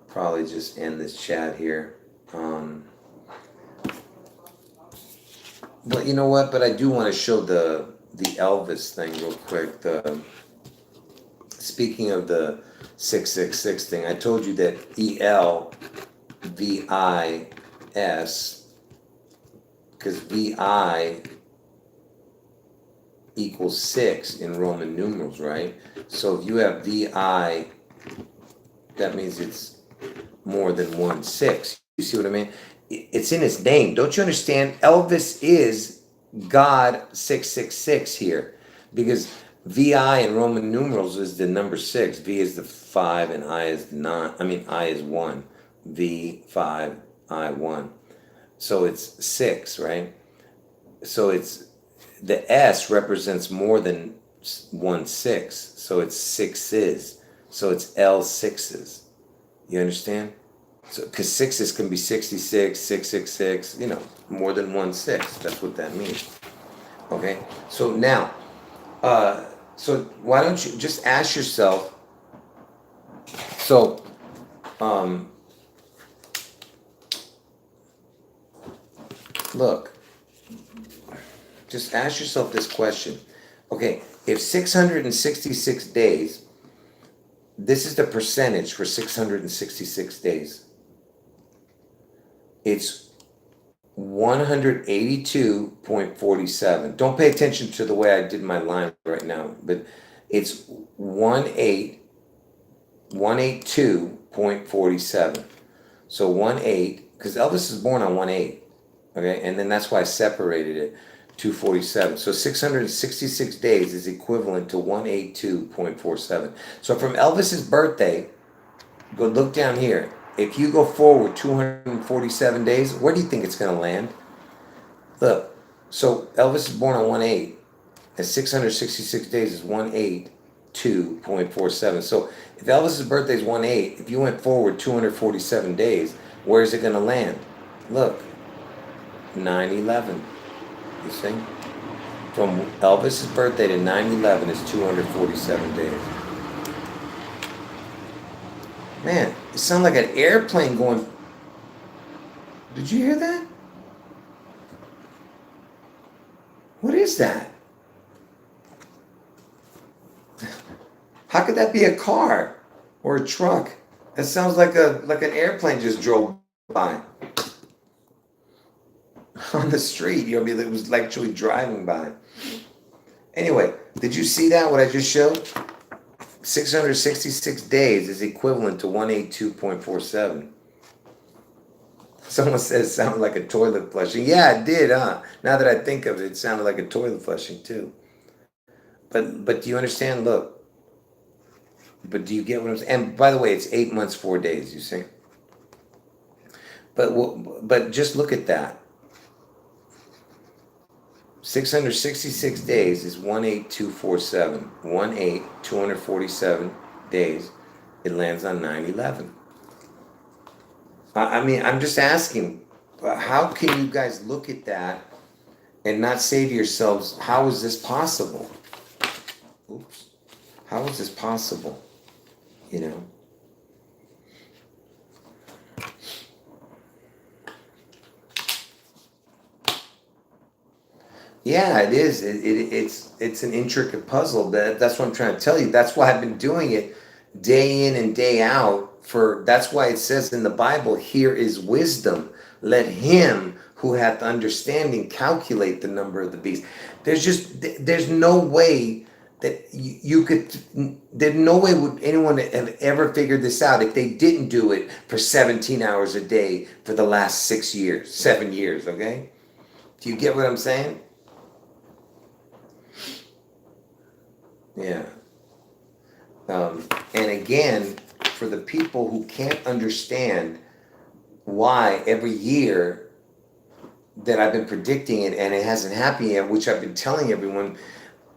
Speaker 1: probably just end this chat here. But you know what? But I do want to show the Elvis thing real quick. Speaking of the 666 thing, I told you that ELVIS, because VI equals 6 in Roman numerals, right? So if you have VI, that means it's more than 1 6. You see what I mean? It's in his name. Don't you understand? Elvis is God 666 here, because VI in Roman numerals is the number 6. V is the 5 and I is the 9. I mean, I is 1. V, 5, I, 1. So it's 6, right? So it's the S represents more than 1 6. So it's 6s. So it's L6s. You understand? So, because 6s can be 66, 666, more than 1 6. That's what that means. Okay? So now, so why don't you just ask yourself, so, look, just ask yourself this question. Okay, if 666 days, this is the percentage for 666 days. It's 182.47. Don't pay attention to the way I did my line right now, but it's 182.47. So 18, because Elvis is born on 18, okay, and then that's why I separated it. 247. So 666 days is equivalent to 182.47. So from Elvis's birthday, go look down here. If you go forward 247 days, where do you think it's going to land? Look, so Elvis is born on 18, and 666 days is 182.47. So if Elvis's birthday is 18, if you went forward 247 days, where is it going to land? Look, 9/11. You see? From Elvis's birthday to 9/11 is 247 days. Man, it sounded like an airplane going. Did you hear that? What is that? How could that be a car or a truck? That sounds like an airplane just drove by on the street. It was actually driving by. Anyway, did you see that? What I just showed? 666 days is equivalent to 182.47. Someone says it sounded like a toilet flushing. Yeah, it did, huh? Now that I think of it, it sounded like a toilet flushing too. But do you understand? Look. But do you get what I'm saying? And by the way, it's 8 months, 4 days, you see? But just look at that. 666 days is 18247. 247 days. It lands on 9/11. I mean, I'm just asking, how can you guys look at that and not say to yourselves, how is this possible? Oops. How is this possible? You know? Yeah, it is. It's an intricate puzzle. That's what I'm trying to tell you. That's why I've been doing it day in and day out. That's why it says in the Bible, "Here is wisdom. Let him who hath understanding calculate the number of the beast." There's no way that you could. There's no way would anyone have ever figured this out if they didn't do it for 17 hours a day for the last 6 years, 7 years. Okay, do you get what I'm saying? Yeah. And again, for the people who can't understand why every year that I've been predicting it and it hasn't happened yet, which I've been telling everyone,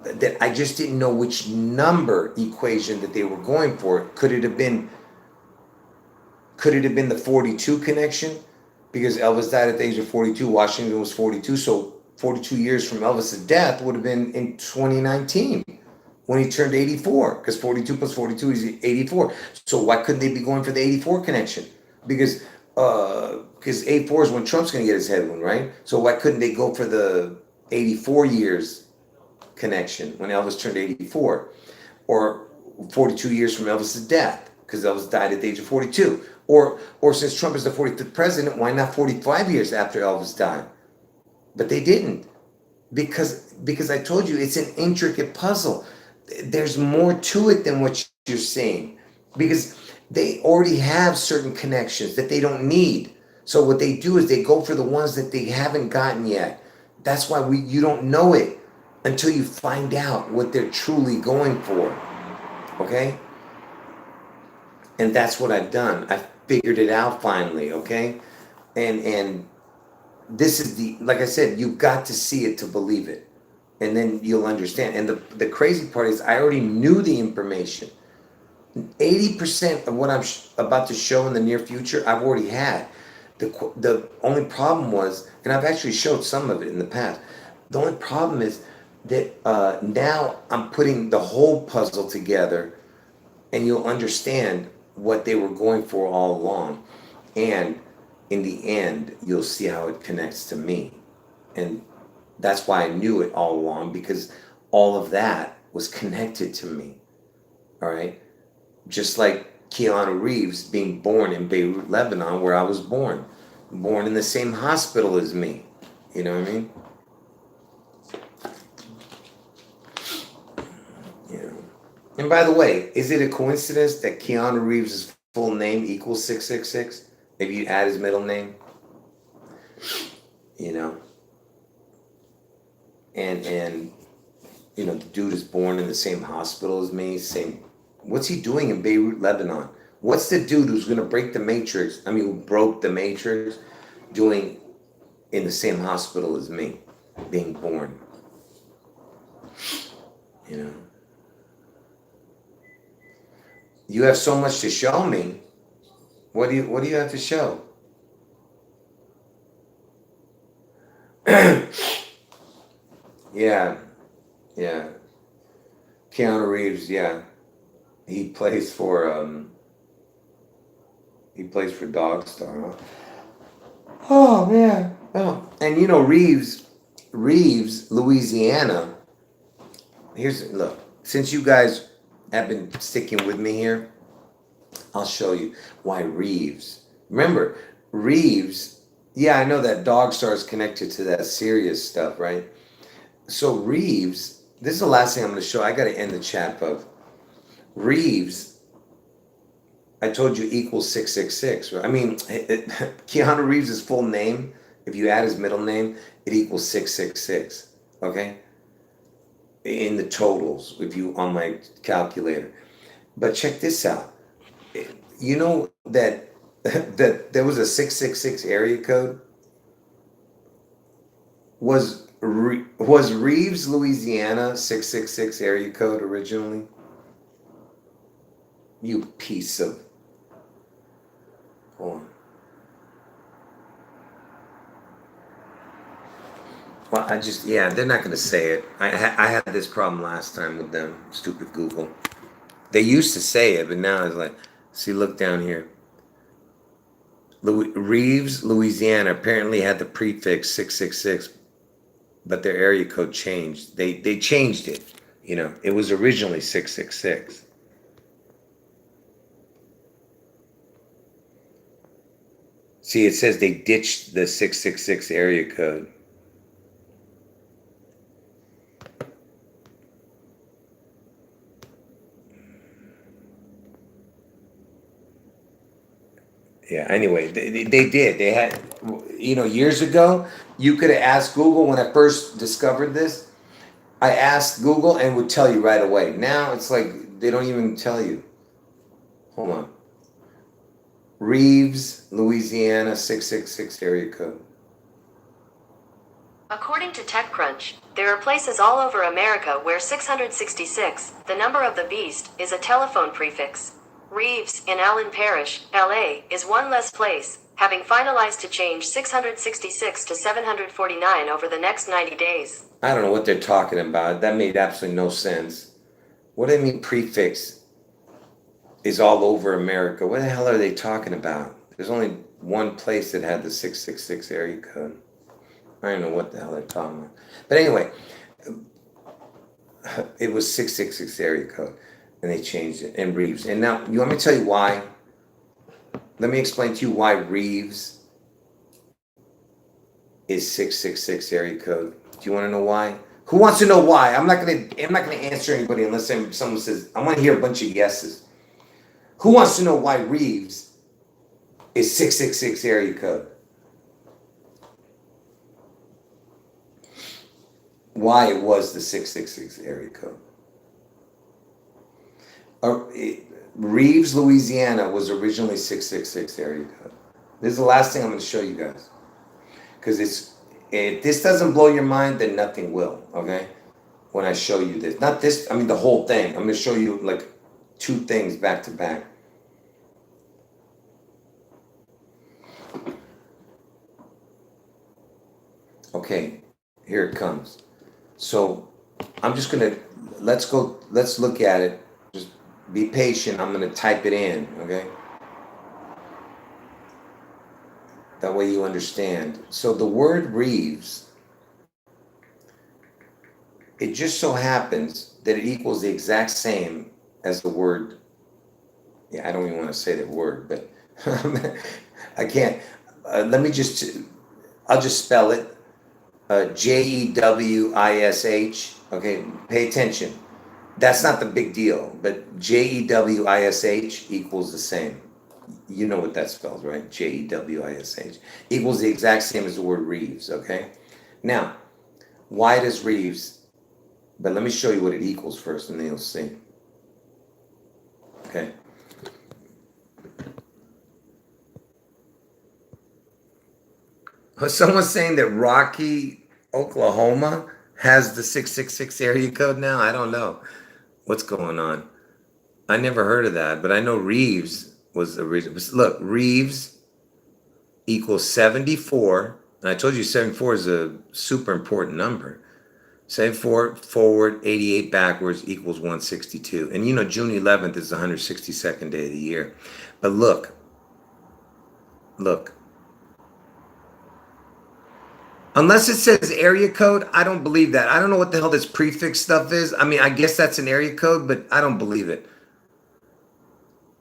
Speaker 1: that I just didn't know which number equation that they were going for. Could it have been the 42 connection? Because Elvis died at the age of 42, Washington was 42, so 42 years from Elvis's death would have been in 2019. When he turned 84, because 42 plus 42 is 84. So why couldn't they be going for the 84 connection? Because 84 is when Trump's going to get his head wound, right? So why couldn't they go for the 84 years connection when Elvis turned 84? Or 42 years from Elvis's death, because Elvis died at the age of 42. Or since Trump is the 45th president, why not 45 years after Elvis died? But they didn't. Because I told you, it's an intricate puzzle. There's more to it than what you're seeing, because they already have certain connections that they don't need. So what they do is they go for the ones that they haven't gotten yet. That's why you don't know it until you find out what they're truly going for. Okay? And that's what I've done. I figured it out finally, okay? And this is like I said, you've got to see it to believe it. And then you'll understand. And the crazy part is I already knew the information. 80% of what I'm about to show in the near future, I've already had. The only problem was, and I've actually showed some of it in the past, the only problem is that now I'm putting the whole puzzle together, and you'll understand what they were going for all along. And in the end, you'll see how it connects to me. And that's why I knew it all along, because all of that was connected to me. All right? Just like Keanu Reeves being born in Beirut, Lebanon, where I was born in the same hospital as me. You know what I mean? Yeah. And by the way, is it a coincidence that Keanu Reeves' full name equals 666? If you add his middle name? You know? And you know, the dude is born in the same hospital as me, what's he doing in Beirut, Lebanon? What's the dude who's gonna break the matrix, who broke the matrix, doing in the same hospital as me, being born? You know? You have so much to show me. What do you have to show? Yeah. Keanu Reeves, yeah. He plays for Dog Star, huh? Oh man. Oh. And you know Reeves, Louisiana. Look, since you guys have been sticking with me here, I'll show you why Reeves. Remember, Reeves, yeah, I know that Dog Star is connected to that serious stuff, right? So Reeves, this is the last thing I'm going to show. I got to end the chat, folks. Reeves, I told you equals 666. Right? Keanu Reeves' full name, if you add his middle name, it equals 666. Okay? In the totals, on my calculator. But check this out. You know that there was a 666 area code? Was Reeves, Louisiana 666 area code originally? You piece of... Hold on. Well, they're not going to say it. I had this problem last time with them, stupid Google. They used to say it, but now it's like, see, look down here. Reeves, Louisiana apparently had the prefix 666. but their area code changed. They changed it. You know, it was originally 666. See, it says they ditched the 666 area code. Yeah, anyway, they did. They had, you know, years ago, you could have asked Google when I first discovered this. I asked Google and would tell you right away. Now it's like they don't even tell you. Hold on. Reeves, Louisiana, 666 area code.
Speaker 2: According to TechCrunch, there are places all over America where 666, the number of the beast, is a telephone prefix. Reeves, in Allen Parish, LA, is one less place, having finalized to change 666 to 749 over the next 90 days.
Speaker 1: I don't know what they're talking about. That made absolutely no sense. What do they mean prefix is all over America? What the hell are they talking about? There's only one place that had the 666 area code. I don't know what the hell they're talking about. But anyway, it was 666 area code, and they changed it. And Reeves. And now, you want me to tell you why? Let me explain to you why Reeves is 666 area code. Do you want to know why? Who wants to know why? I'm not gonna answer anybody unless someone says. I want to hear a bunch of yeses. Who wants to know why Reeves is 666 area code? Why it was the 666 area code. Reeves, Louisiana was originally 666 area code. This is the last thing I'm going to show you guys. Because if this doesn't blow your mind, then nothing will, okay? When I show you this. Not this, I mean the whole thing. I'm going to show you like two things back to back. Okay, here it comes. So I'm just gonna let's look at it. Just be patient. I'm gonna type it in, okay? That way you understand. So the word Reeves, it just so happens that it equals the exact same as the word. Yeah, I don't even want to say the word, but I can't. Let me just. I'll just spell it. JEWISH. Okay, pay attention. That's not the big deal, but JEWISH equals the same. You know what that spells, right? JEWISH equals the exact same as the word Reeves, okay? Now, why does Reeves, but let me show you what it equals first and then you'll see. Okay. Someone's saying that Rocky, Oklahoma has the 666 area code now? I don't know what's going on. I never heard of that, but I know Reeves was the original. Look, Reeves equals 74. And I told you 74 is a super important number. 74 forward, 88 backwards equals 162. And you know, June 11th is the 162nd day of the year. But look. Unless it says area code, I don't believe that. I don't know what the hell this prefix stuff is. I mean, I guess that's an area code, but I don't believe it.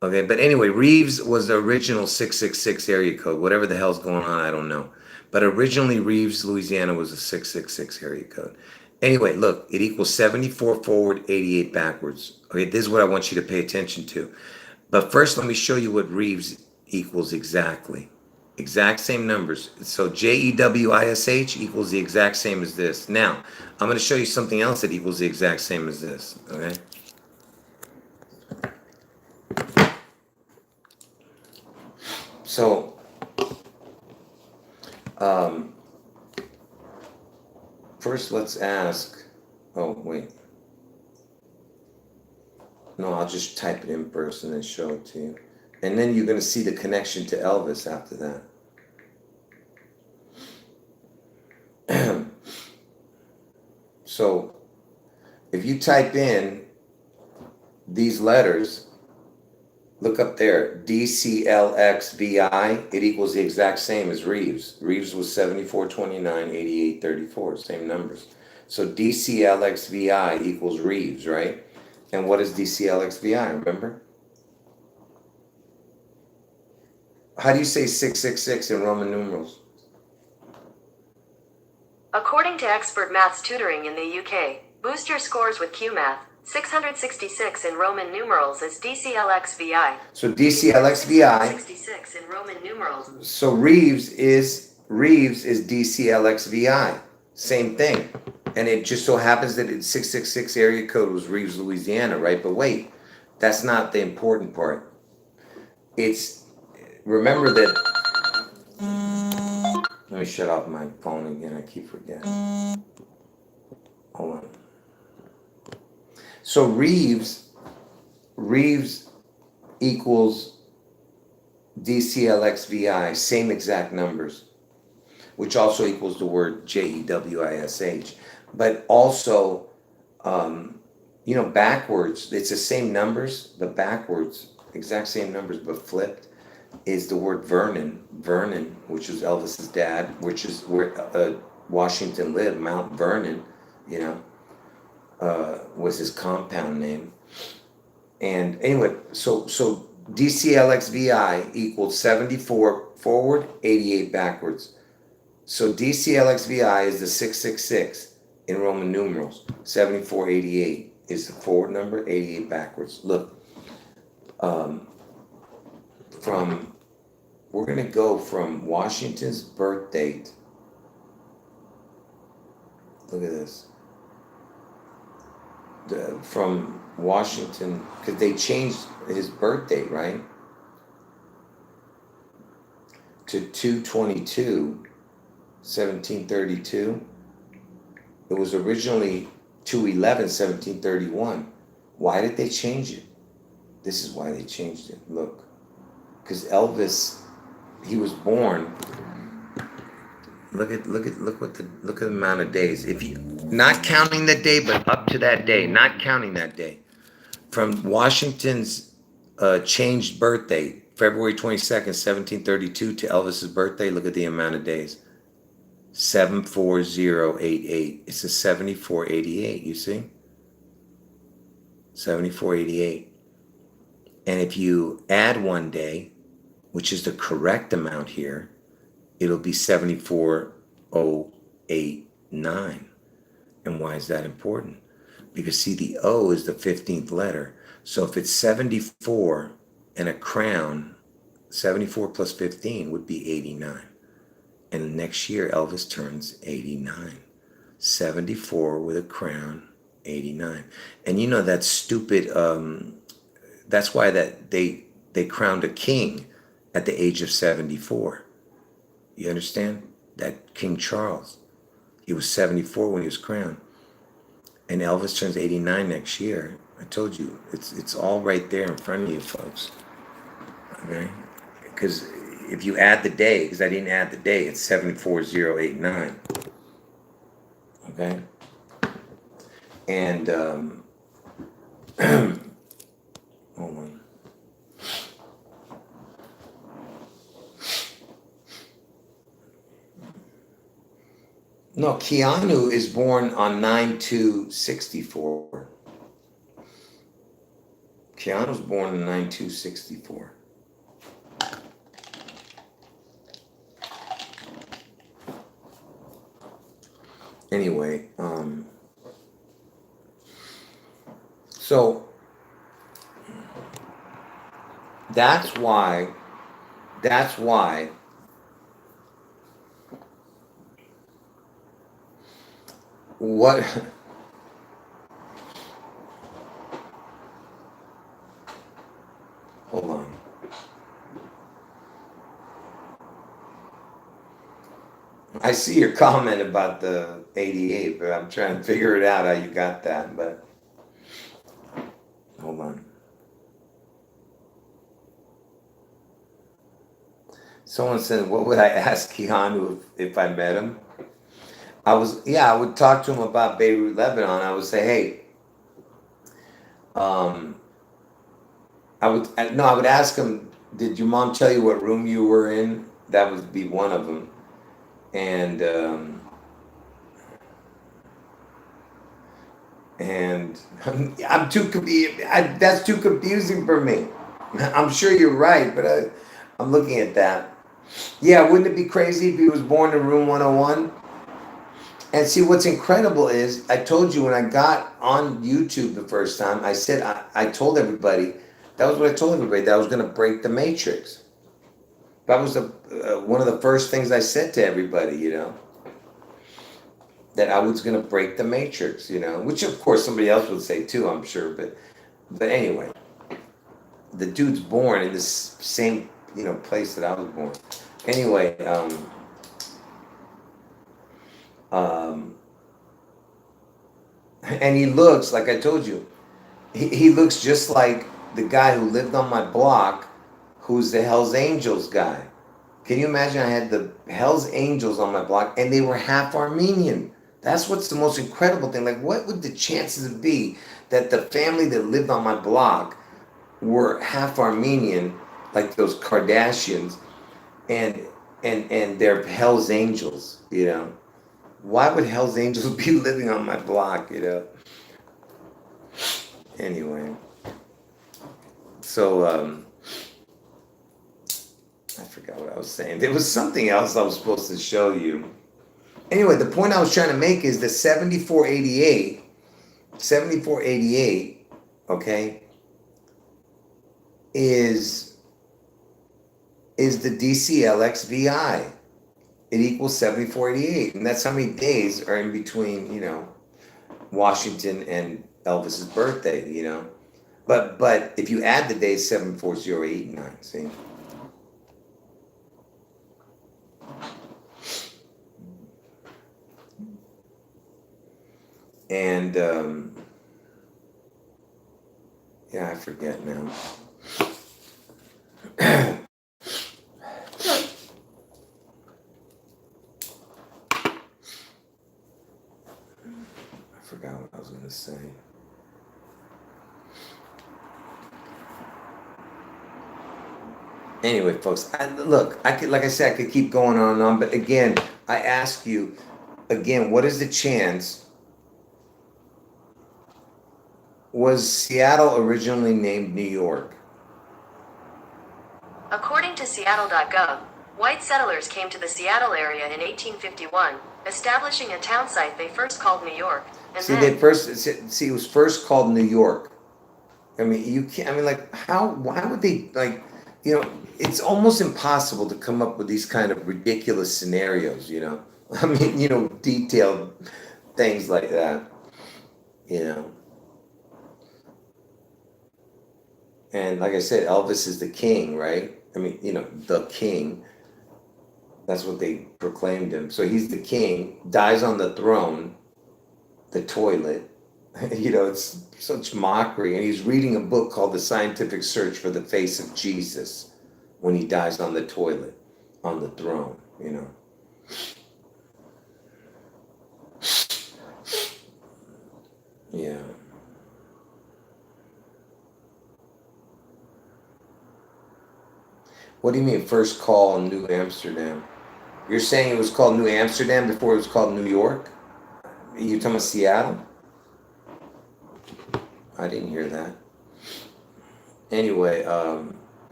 Speaker 1: Okay, but anyway, Reeves was the original 666 area code. Whatever the hell's going on, I don't know. But originally, Reeves, Louisiana was a 666 area code. Anyway, look, it equals 74 forward, 88 backwards. Okay, this is what I want you to pay attention to. But first, let me show you what Reeves equals exactly. Exact same numbers. So JEWISH equals the exact same as this. Now, I'm going to show you something else that equals the exact same as this. Okay. So, first let's ask, oh, wait. No, I'll just type it in first and then show it to you. And then you're going to see the connection to Elvis after that. So, if you type in these letters, Look up there, DCLXVI, it equals the exact same as Reeves. Reeves was 7429, 8834, same numbers. So DCLXVI equals Reeves, right? And what is DCLXVI, remember? How do you say 666 in Roman numerals?
Speaker 2: According to expert maths tutoring in the UK, boost your scores with QMath. 666 in Roman numerals is DCLXVI.
Speaker 1: So DCLXVI.
Speaker 2: 666 in Roman numerals.
Speaker 1: So Reeves is DCLXVI. Same thing. And it just so happens that it's 666 area code was Reeves, Louisiana, right? But wait, that's not the important part. It's, remember that, let me shut off my phone again, I keep forgetting. Hold on. So Reeves equals DCLXVI, same exact numbers, which also equals the word JEWISH. But also, backwards, it's the same numbers, but backwards, exact same numbers, but flipped, is the word Vernon. Vernon, which was Elvis's dad, which is where Washington lived, Mount Vernon, was his compound name. And anyway, so DCLXVI equals 74 forward, 88 backwards. So DCLXVI is the 666 in Roman numerals. 7488 is the forward number, 88 backwards. Look, we're going to go from Washington's birth date. Look at this. From Washington, because they changed his birth date, right? To 2/22/1732. It was originally 2/11/1731. Why did they change it? This is why they changed it. Look, because Elvis, he was born. Look at the amount of days. If you not counting the day, but up to that day, not counting that day, from Washington's changed birth date, February 22nd, 1732, to Elvis's birthday. Look at the amount of days. 74088. It's a 7488. You see, 7488. And if you add one day, which is the correct amount here, it'll be 74089. And why is that important? Because see, the O is the 15th letter. So if it's 74 and a crown, 74 plus 15 would be 89. And next year, Elvis turns 89. 74 with a crown, 89. And that stupid, that's why that they crowned a king at the age of 74. You understand? That King Charles, he was 74 when he was crowned. And Elvis turns 89 next year. I told you, it's all right there in front of you, folks. Okay? Because if you add the day, because I didn't add the day, it's 74089. Okay? And, hold on. No, Keanu is born on 9/2/64. Keanu's born on 9/2/64. Anyway, so that's why what hold on. I see your comment about the 88, but I'm trying to figure it out how you got that, but hold on. Someone said, what would I ask Keanu if I met him? I would talk to him about Beirut, Lebanon. I would say, hey, I would ask him, did your mom tell you what room you were in? That would be one of them. And that's too confusing for me. I'm sure you're right, but I'm looking at that. Yeah, wouldn't it be crazy if he was born in room 101? And see, what's incredible is I told you when I got on YouTube the first time, I said, I told everybody, that was what I told everybody, that I was going to break the matrix. That was one of the first things I said to everybody, that I was going to break the matrix, which of course somebody else would say too, I'm sure. But anyway, the dude's born in this same, place that I was born. Anyway, and he looks, like I told you, he looks just like the guy who lived on my block, who's the Hells Angels guy. Can you imagine? I had the Hells Angels on my block, and they were half Armenian. That's what's the most incredible thing. Like, what would the chances be that the family that lived on my block were half Armenian, like those Kardashians, and they're Hells Angels? Why would Hells Angels be living on my block? Anyway, so I forgot what I was saying. There was something else I was supposed to show you. Anyway, the point I was trying to make is the 7488, okay, is the DCLXVI. It equals 7488, and that's how many days are in between, Washington and Elvis's birthday, But if you add the days 74089, see? And yeah, I forget now. I forgot what I was going to say. Anyway, folks, like I said, I could keep going on and on, but again, I ask you, what is the chance? Was Seattle originally named New York?
Speaker 2: According to Seattle.gov, white settlers came to the Seattle area in 1851, establishing a town site they first called New York. And
Speaker 1: it was first called New York. I mean, you can't. I mean, like, why would they, like, it's almost impossible to come up with these kind of ridiculous scenarios. I mean, detailed things like that. And like I said, Elvis is the king, right? I mean, the king. That's what they proclaimed him. So he's the king, dies on the throne, the toilet. It's such mockery. And he's reading a book called The Scientific Search for the Face of Jesus when he dies on the toilet, on the throne, Yeah. What do you mean first call New Amsterdam? You're saying it was called New Amsterdam before it was called New York? Are you talking about Seattle? I didn't hear that. Anyway,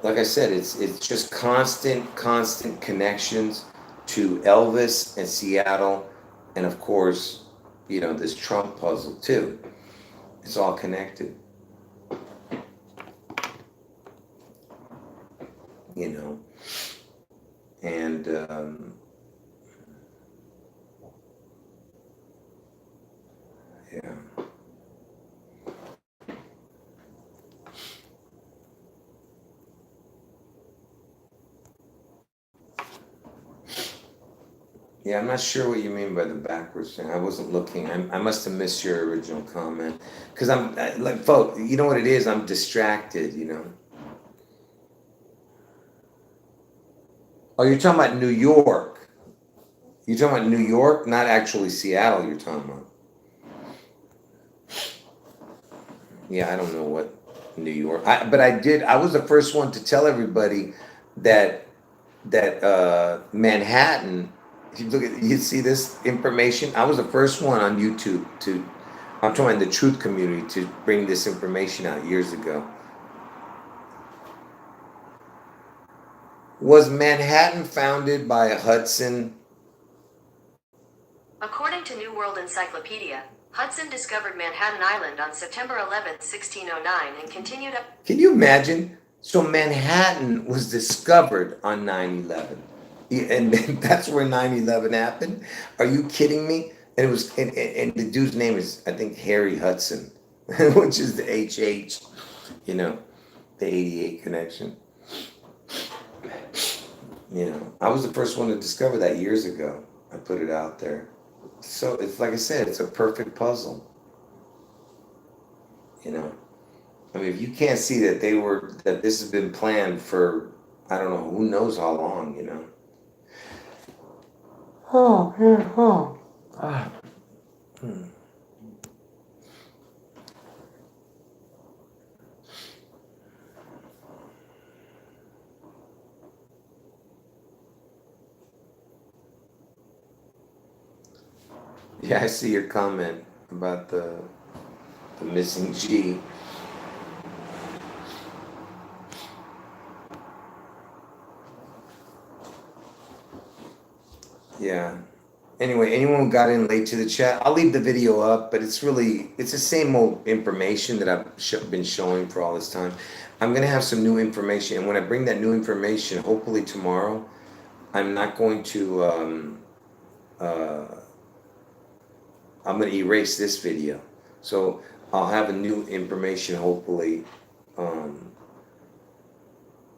Speaker 1: like I said, it's just constant connections to Elvis and Seattle, and of course, this Trump puzzle too. It's all connected. And yeah. Yeah, I'm not sure what you mean by the backwards thing. I wasn't looking. I must have missed your original comment. Because like, folks, you know what it is? I'm distracted, Oh, you're talking about New York. You're talking about New York, not actually Seattle you're talking about. Yeah, I don't know what New York. I was the first one to tell everybody that Manhattan. If you look at, you see this information. I was the first one on YouTube to. I'm talking the truth community to bring this information out years ago. Was Manhattan founded by a Hudson?
Speaker 2: According to New World Encyclopedia, Hudson discovered Manhattan Island on September 11th, 1609 and continued up.
Speaker 1: Can you imagine? So Manhattan was discovered on 9/11. And that's where 9/11 happened? Are you kidding me? And it was and the dude's name is I think Harry Hudson, which is the HH, you know, the 88 connection. You know, I was the first one to discover that years ago. I put it out there. So it's like I said, it's a perfect puzzle. You know, I mean, if you can't see that that this has been planned for, I don't know, who knows how long, you know. Oh, yeah, oh. Ah. Yeah, I see your comment about the missing G. Yeah. Anyway, anyone who got in late to the chat, I'll leave the video up, but it's the same old information that I've been showing for all this time. I'm going to have some new information, and when I bring that new information, hopefully tomorrow, I'm not going to, I'm going to erase this video. So I'll have a new information hopefully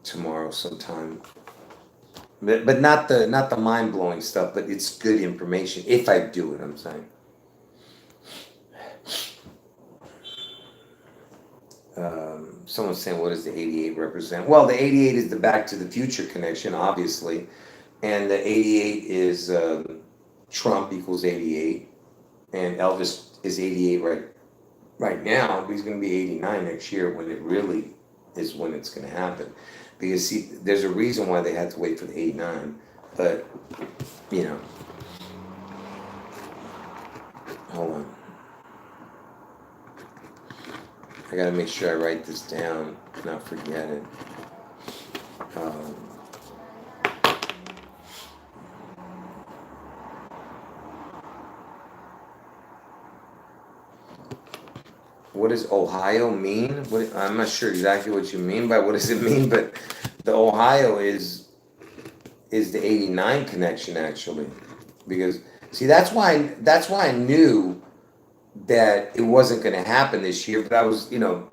Speaker 1: tomorrow sometime. But not the mind blowing stuff, but it's good information if I do it. I'm saying. Someone's saying, what does the 88 represent? Well, the 88 is the Back to the Future connection, obviously, and the 88 is Trump equals 88, and Elvis is 88 right now, but he's going to be 89 next year when it really is when it's going to happen. Because see, there's a reason why they had to wait for the 89, but you know, hold on. I gotta make sure I write this down, not forget it. What does Ohio mean? I'm not sure exactly what you mean by what does it mean, but the Ohio is the 89 connection actually, because see that's why I knew that it wasn't going to happen this year. But I was, you know,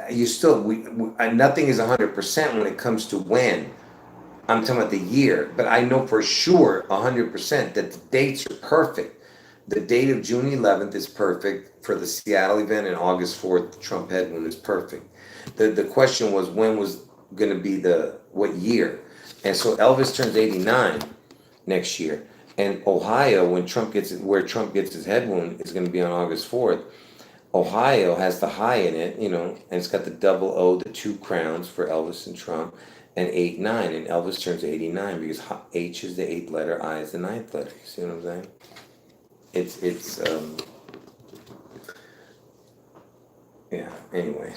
Speaker 1: you still nothing is 100% when it comes to when. I'm talking about the year, but I know for sure 100% that the dates are perfect. The date of June 11th is perfect for the Seattle event, and August 4th, the Trump head one is perfect. The question was when was going to be what year? And so Elvis turns 89 next year. And Ohio, where Trump gets his head wound, is going to be on August 4th. Ohio has the high in it, you know, and it's got the double O, the two crowns for Elvis and Trump, and 8-9. And Elvis turns 89 because H is the 8th letter, I is the 9th letter. You see what I'm saying? Yeah, anyway,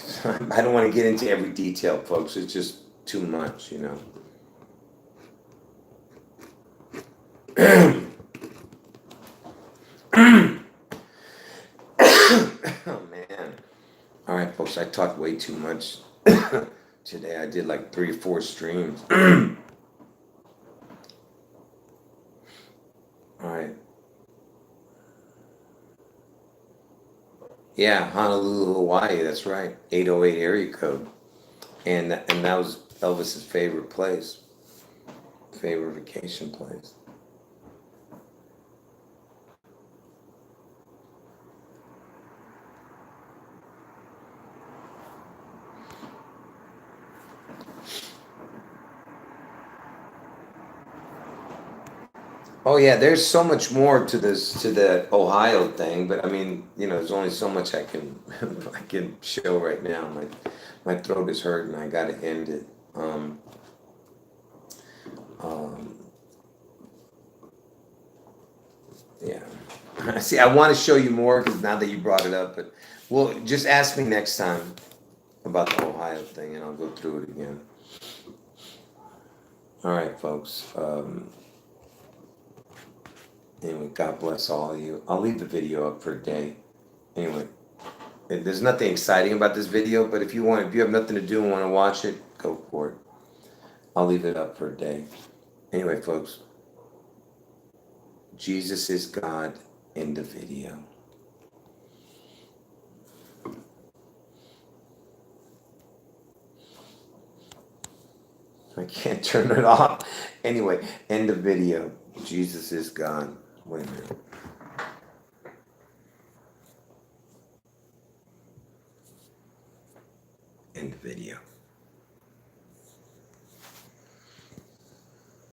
Speaker 1: I don't want to get into every detail, folks. It's just too much, you know. Oh, man. All right, folks, I talked way too much today. I did like 3 or 4 streams. All right. Yeah, Honolulu, Hawaii. That's right. 808 area code, and that was Elvis's favorite place, favorite vacation place. Oh yeah, there's so much more to this, to the Ohio thing, but I mean, you know, there's only so much I can I can show right now. My throat is hurting. I gotta end it. Um, yeah. See, I want to show you more because now that you brought it up, but well, just ask me next time about the Ohio thing, and I'll go through it again. All right, folks. Anyway, God bless all of you. I'll leave the video up for a day. Anyway, there's nothing exciting about this video, but if you want, if you have nothing to do and want to watch it, go for it. I'll leave it up for a day. Anyway, folks, Jesus is God in the video. I can't turn it off. Anyway, end the video. Jesus is God. Wait a minute. End the video.